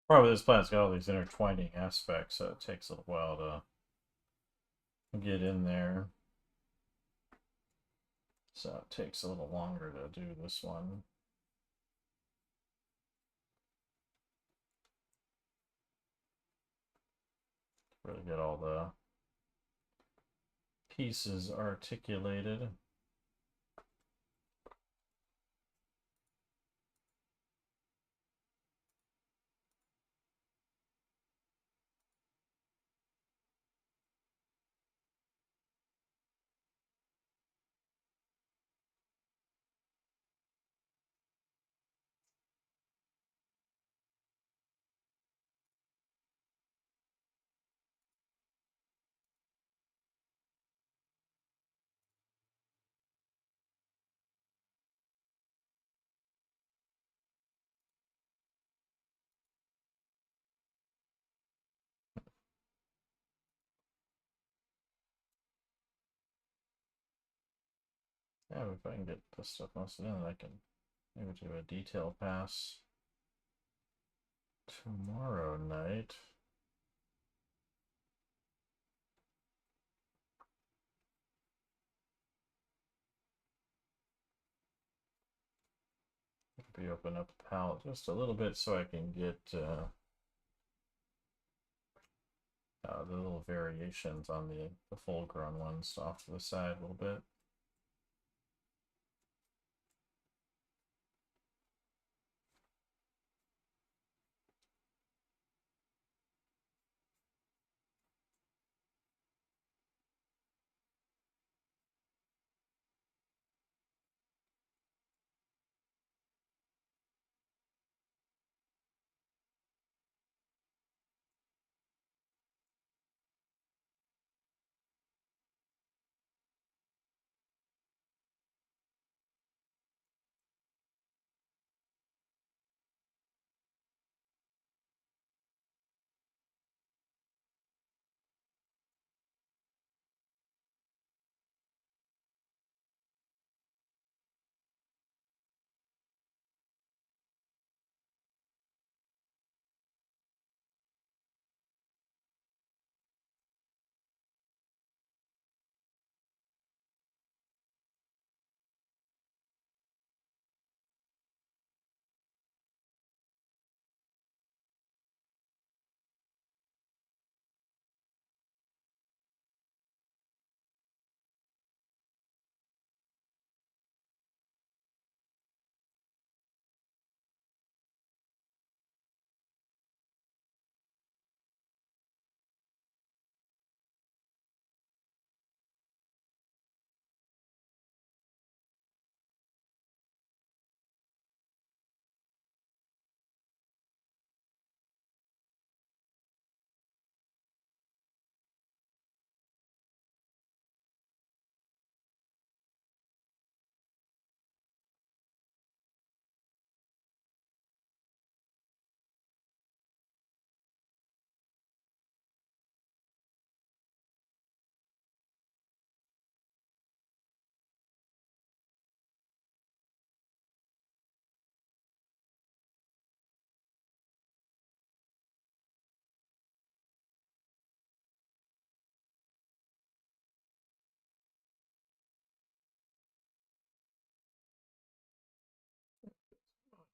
Probably this planet's got all these intertwining aspects, so it takes a while to get in there. So it takes a little longer to do this one. Really get all the pieces articulated. Yeah, if I can get this stuff most in, I can maybe do a detail pass tomorrow night. Maybe open up the palette just a little bit so I can get the little variations on the full-grown ones off to the side a little bit.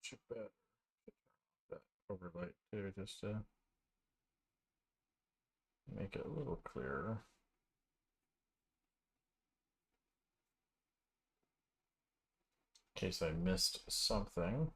Much better. That overlay too, just to make it a little clearer. In case I missed something.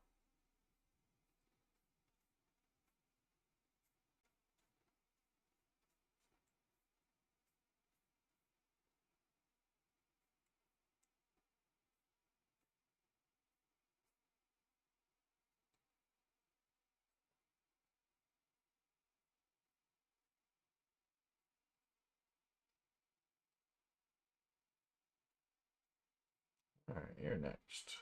All right, you're next.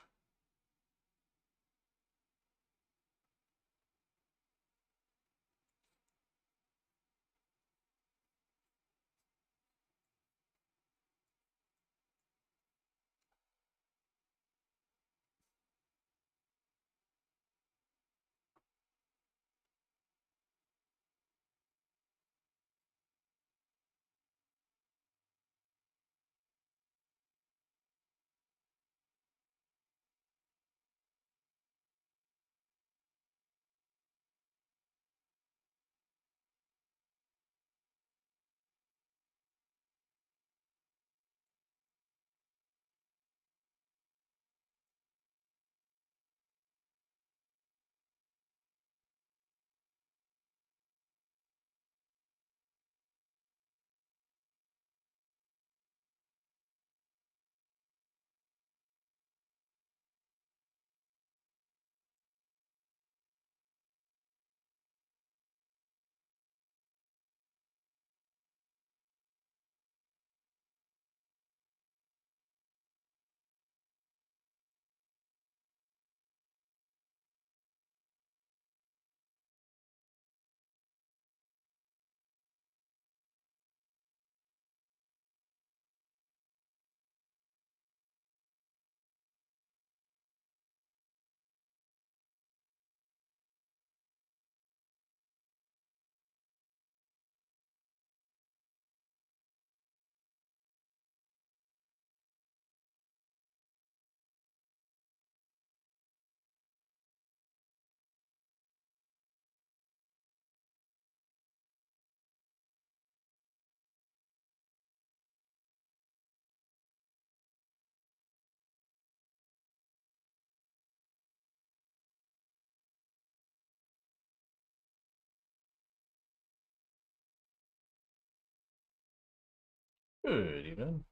Good evening.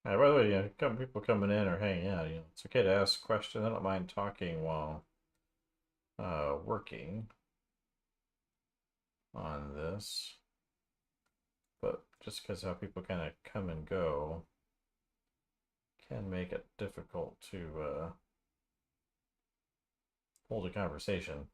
By the way, people coming in or hanging out, it's okay to ask questions. I don't mind talking while working on this, but just because how people kind of come and go can make it difficult to hold a conversation.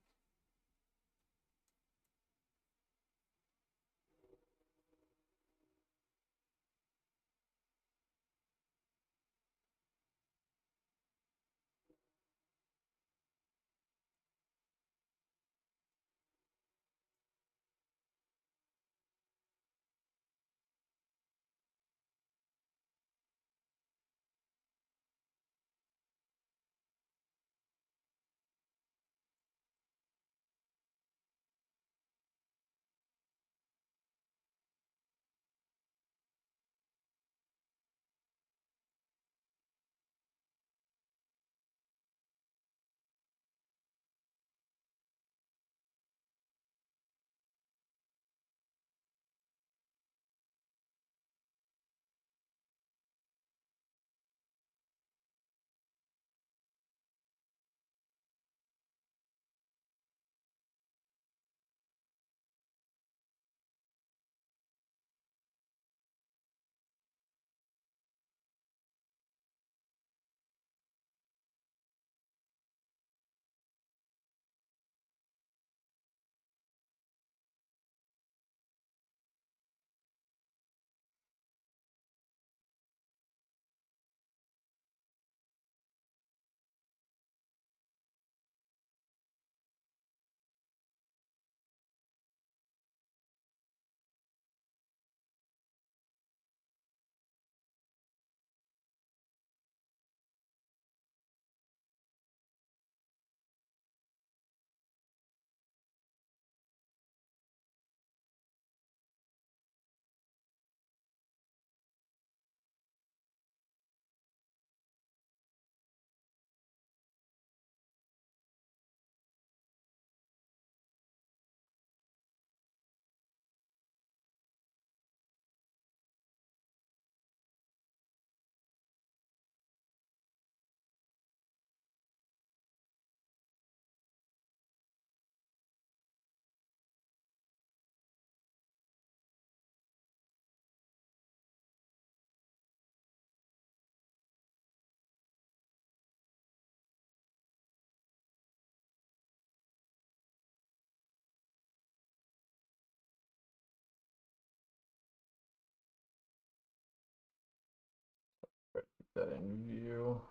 Keep that in view.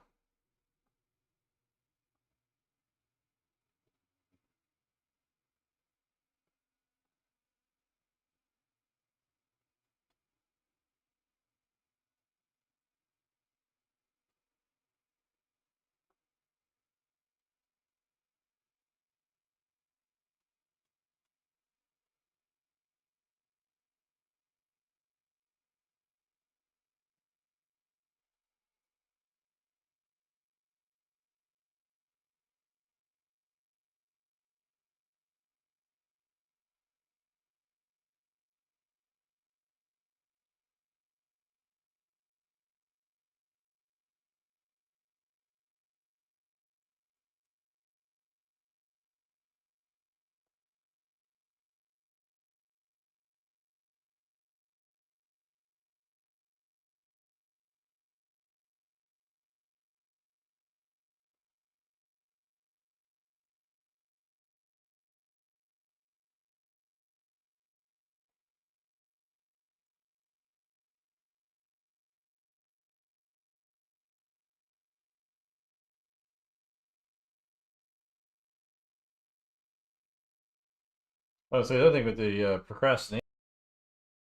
Oh, so the other thing with the procrastination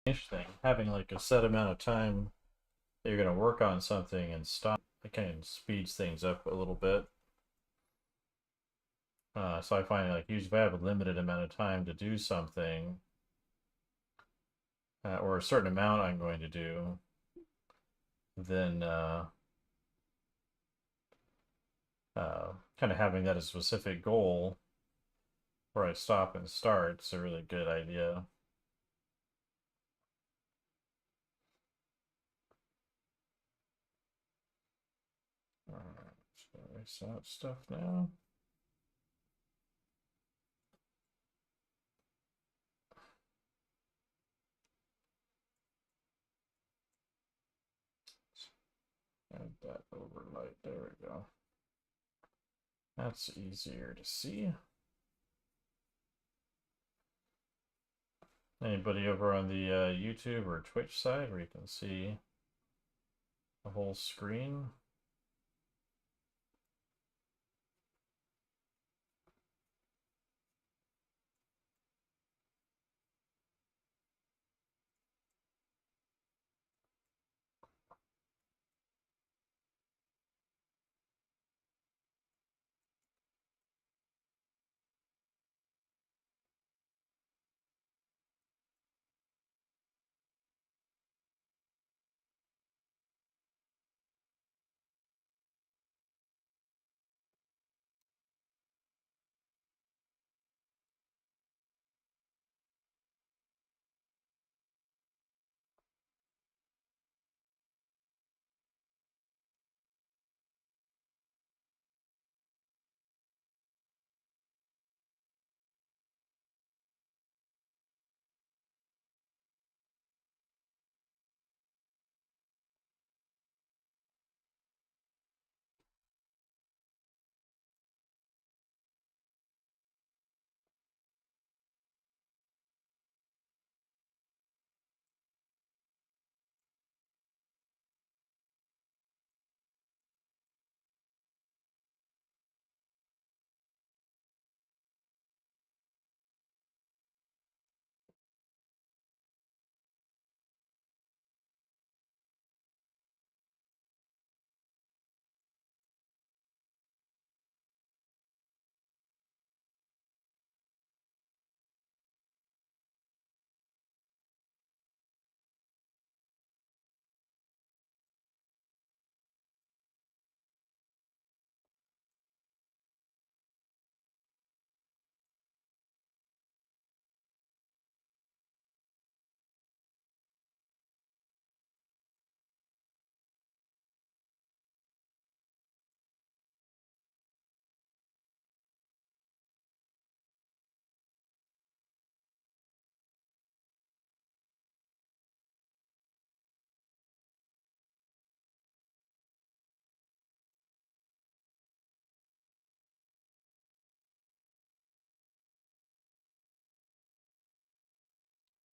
thing, having like a set amount of time that you're going to work on something and stop, it kind of speeds things up a little bit. So I find like usually if I have a limited amount of time to do something, or a certain amount I'm going to do, then kind of having that as a specific goal where I stop and start is a really good idea. Alright, so erase that stuff now. Add that overlay. There we go. That's easier to see. Anybody over on the YouTube or Twitch side where you can see the whole screen?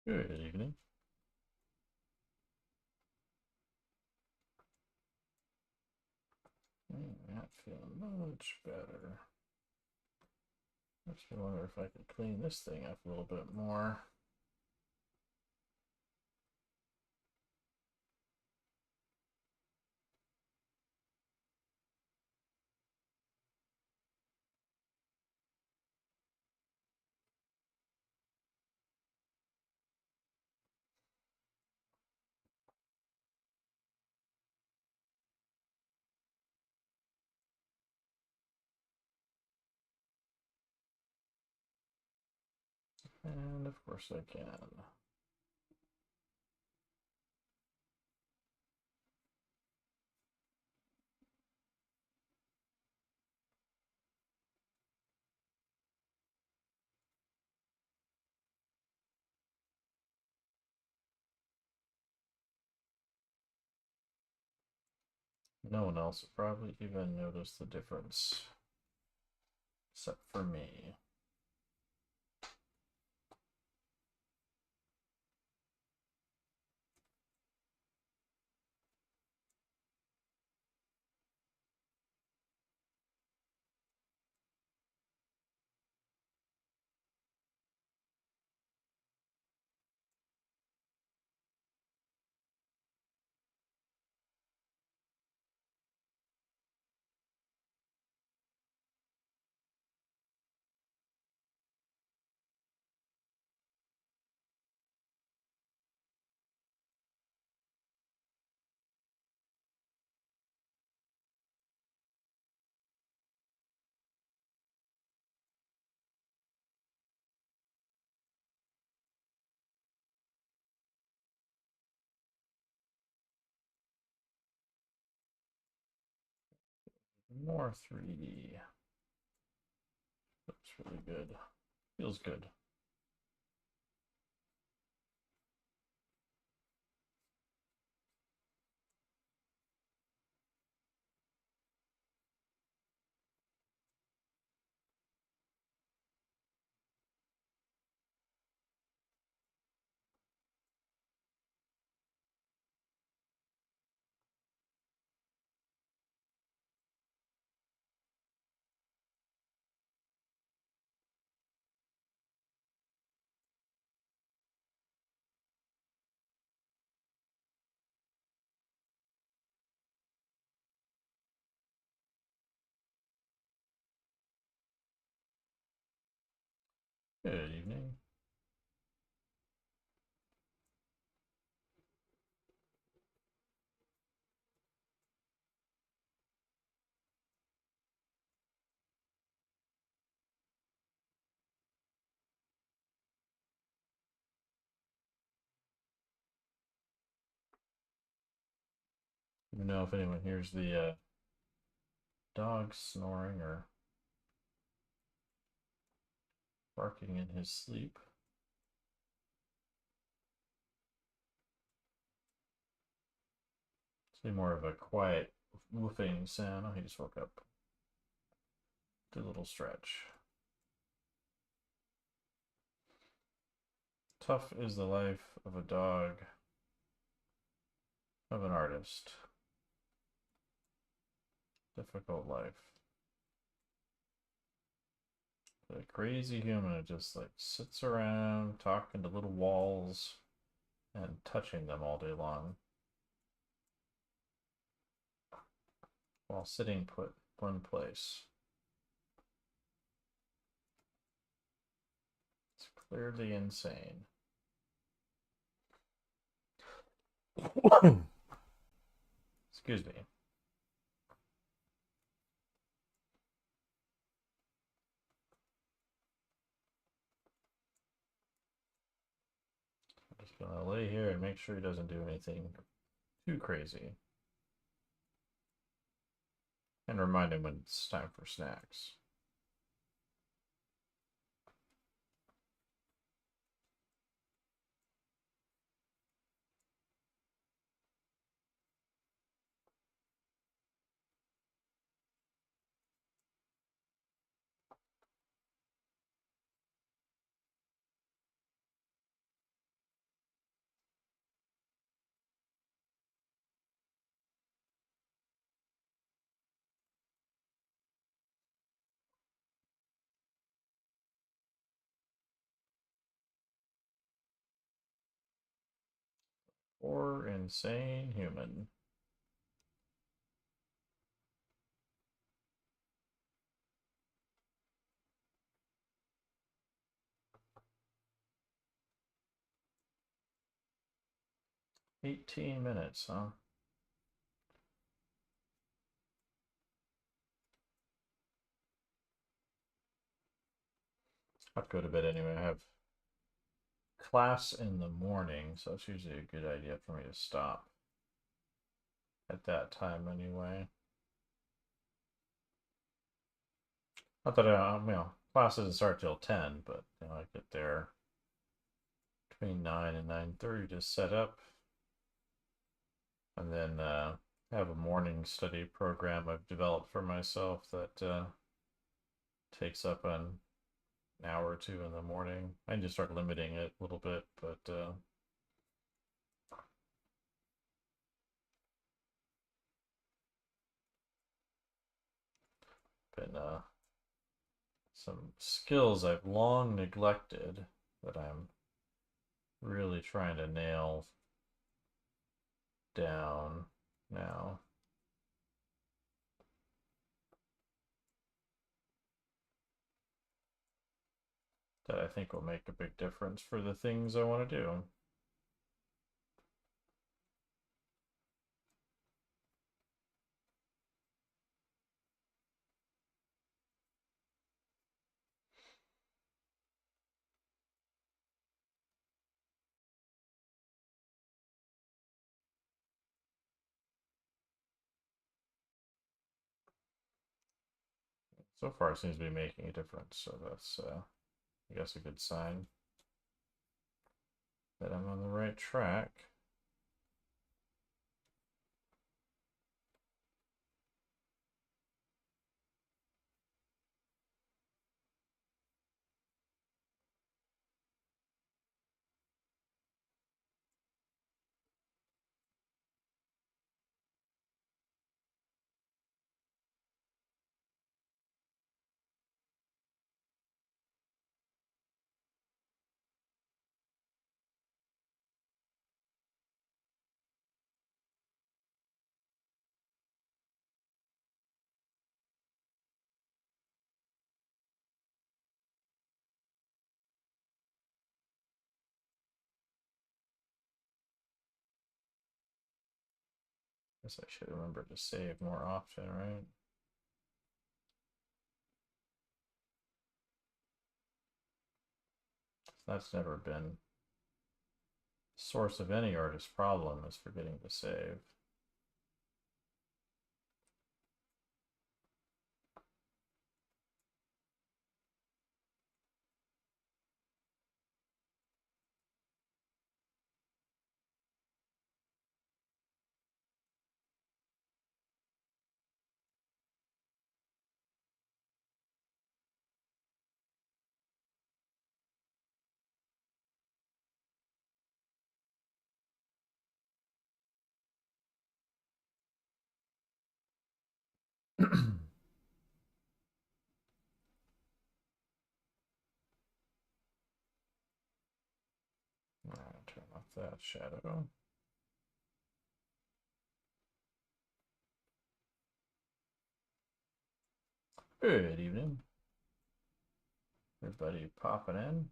Good evening. That feeling much better. Makes me wonder if I could clean this thing up a little bit more. And of course I can. No one else will probably even notice the difference, except for me. More 3D. Looks really good. Feels good. Good evening. Let me know if anyone hears the dog snoring or barking in his sleep. It's more of a quiet woofing sound. Oh, he just woke up. Do a little stretch. Tough is the life of a dog of an artist. Difficult life. The crazy human who just like sits around talking to little walls and touching them all day long while sitting put one place. It's clearly insane. Excuse me. I'm just gonna lay here and make sure he doesn't do anything too crazy. And remind him when it's time for snacks. Or insane human. $18, huh? I'd go to bed anyway. I have class in the morning, so it's usually a good idea for me to stop at that time anyway. Not that class doesn't start till 10, but I get there between 9 and 9:30 to set up, and then have a morning study program I've developed for myself that takes up an hour or two in the morning. I need to start limiting it a little bit, but been some skills I've long neglected that I'm really trying to nail down now. That I think will make a big difference for the things I want to do. So far, it seems to be making a difference, so that's, I guess, a good sign that I'm on the right track. Guess I should remember to save more often, right? That's never been source of any artist's problem, is forgetting to save. Turn off that shadow. Good evening. Everybody popping in.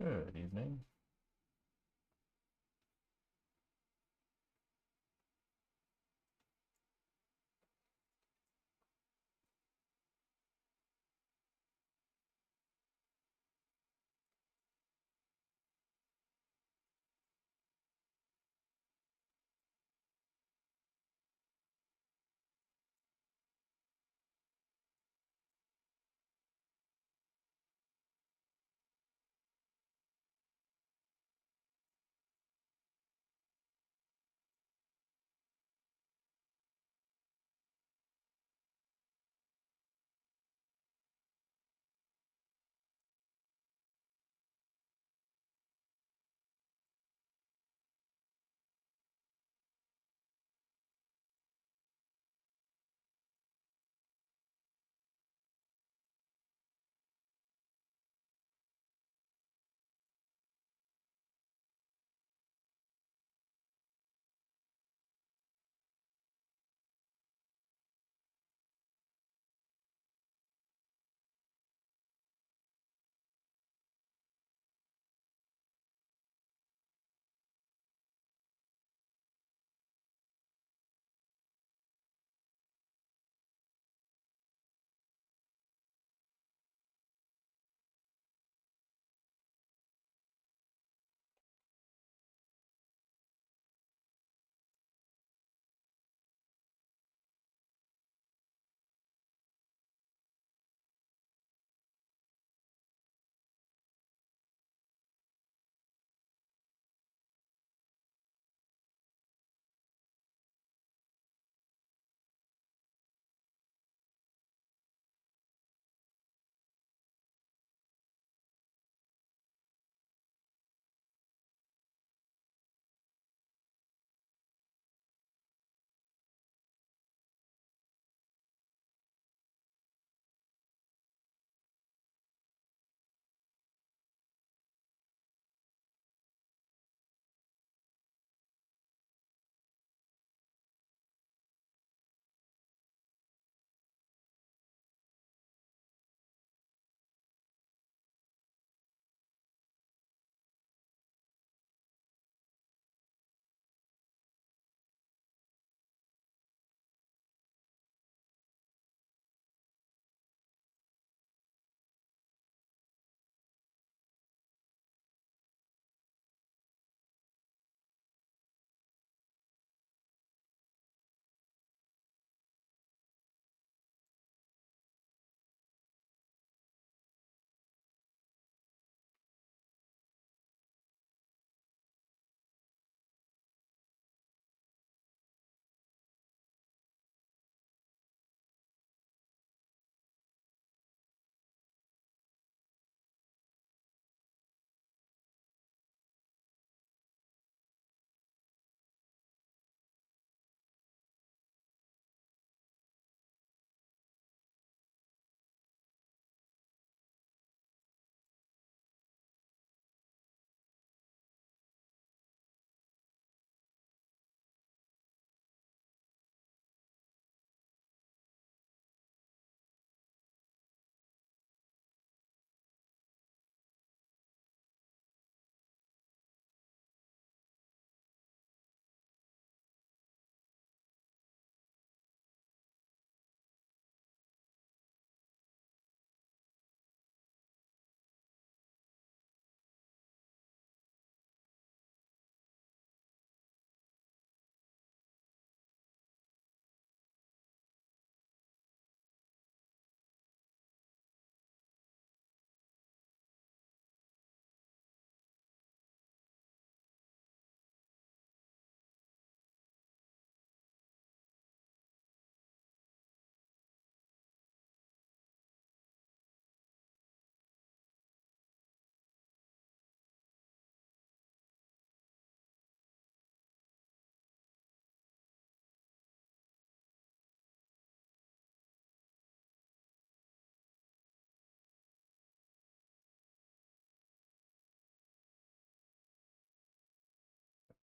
Good evening.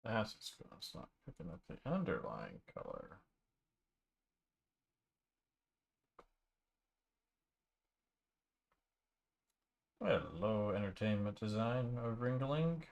That's good. It's not picking up the underlying color. Hello, entertainment design of Ringling.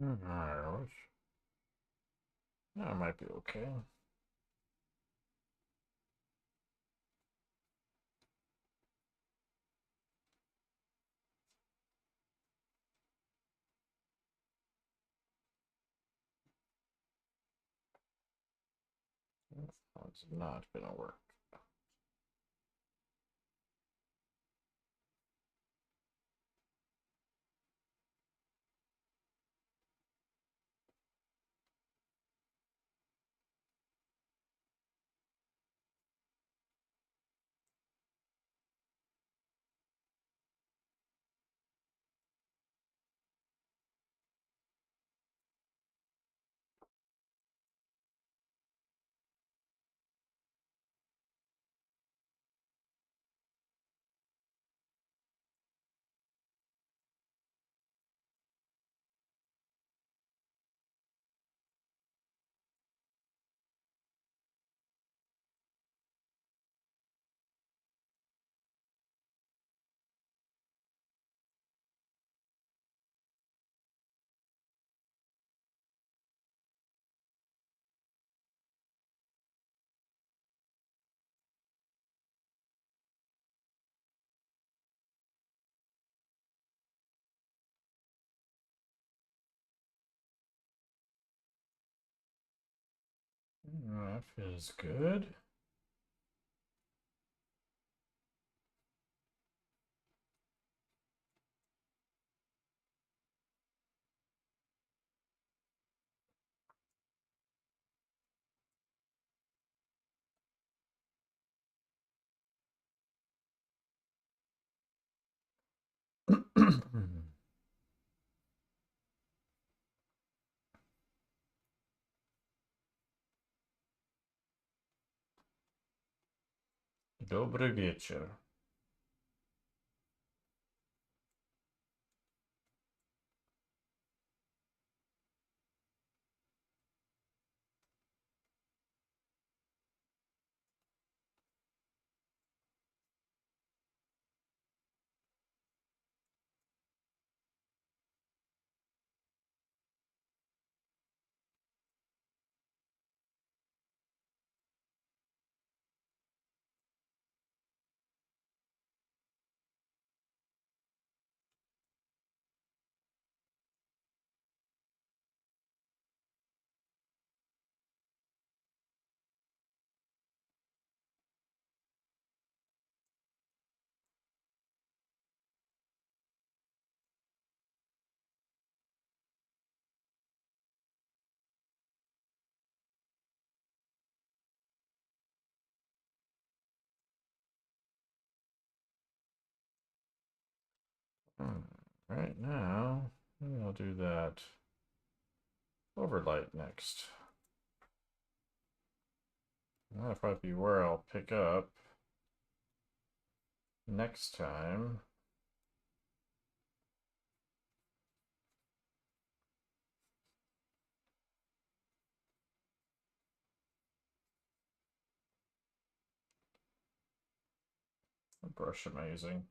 Alright, that might be okay. That's not gonna work. That feels good. Dobry wieczór. Right now, maybe I'll do that overlight next. That'll probably be where I'll pick up next time. What brush am I using?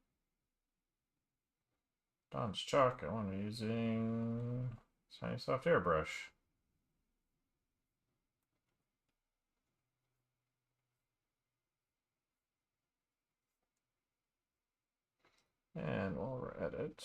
Don's Chalk. I want to be using Shiny Soft Airbrush. And while we're at it,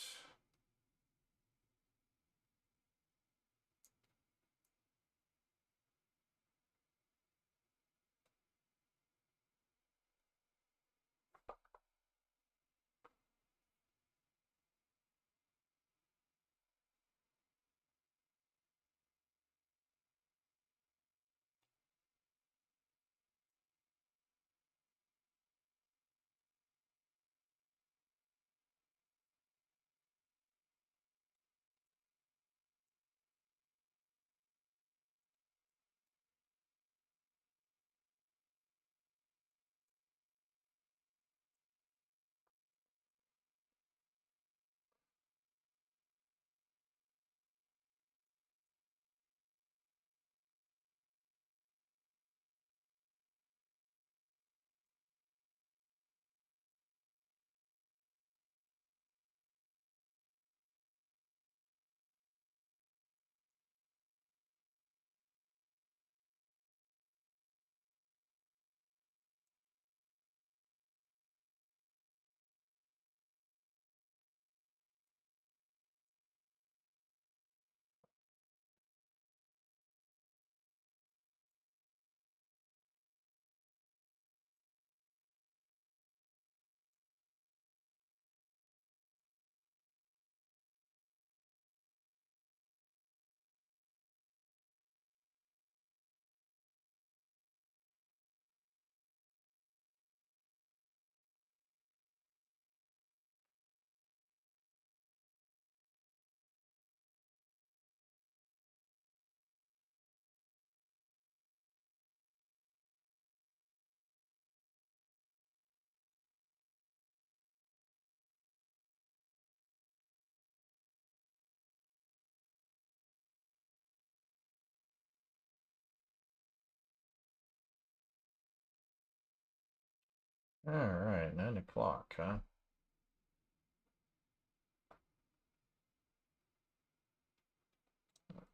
All right, 9 o'clock, huh?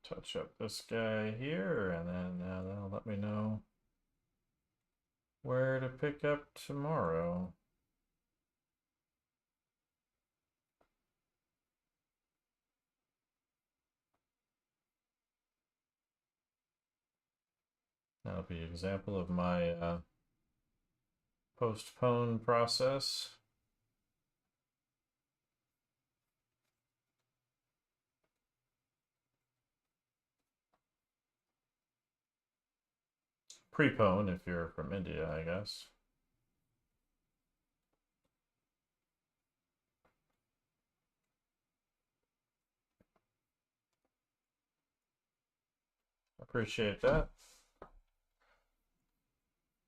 Touch up this guy here, and then that'll let me know where to pick up tomorrow. That'll be an example of my postpone process. Prepone if you're from India, I guess. Appreciate that.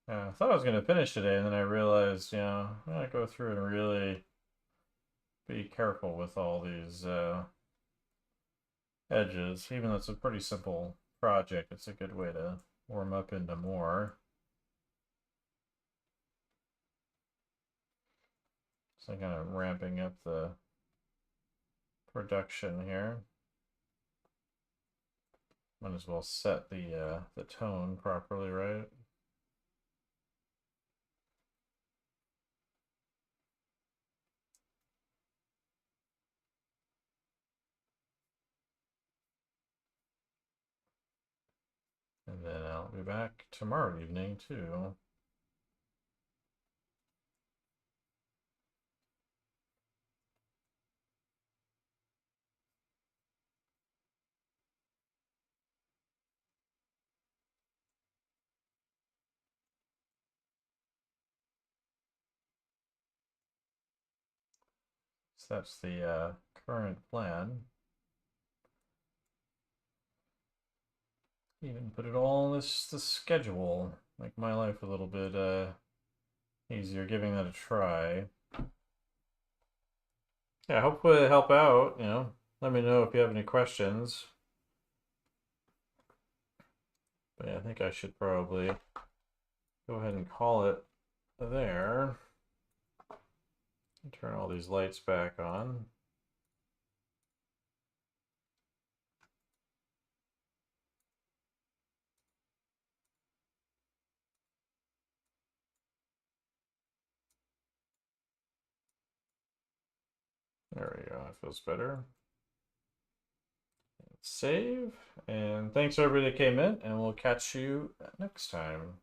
I thought I was going to finish today, and then I realized, I gotta go through and really be careful with all these edges. Even though it's a pretty simple project, it's a good way to warm up into more. So I'm kind of ramping up the production here. Might as well set the tone properly, right? And then I'll be back tomorrow evening too. So that's the current plan. Even put it all on this schedule. Make my life a little bit easier giving that a try. Yeah, hopefully help out, Let me know if you have any questions. But yeah, I think I should probably go ahead and call it there. Turn all these lights back on. There we go, that feels better. Save, and thanks everybody that came in, and we'll catch you next time.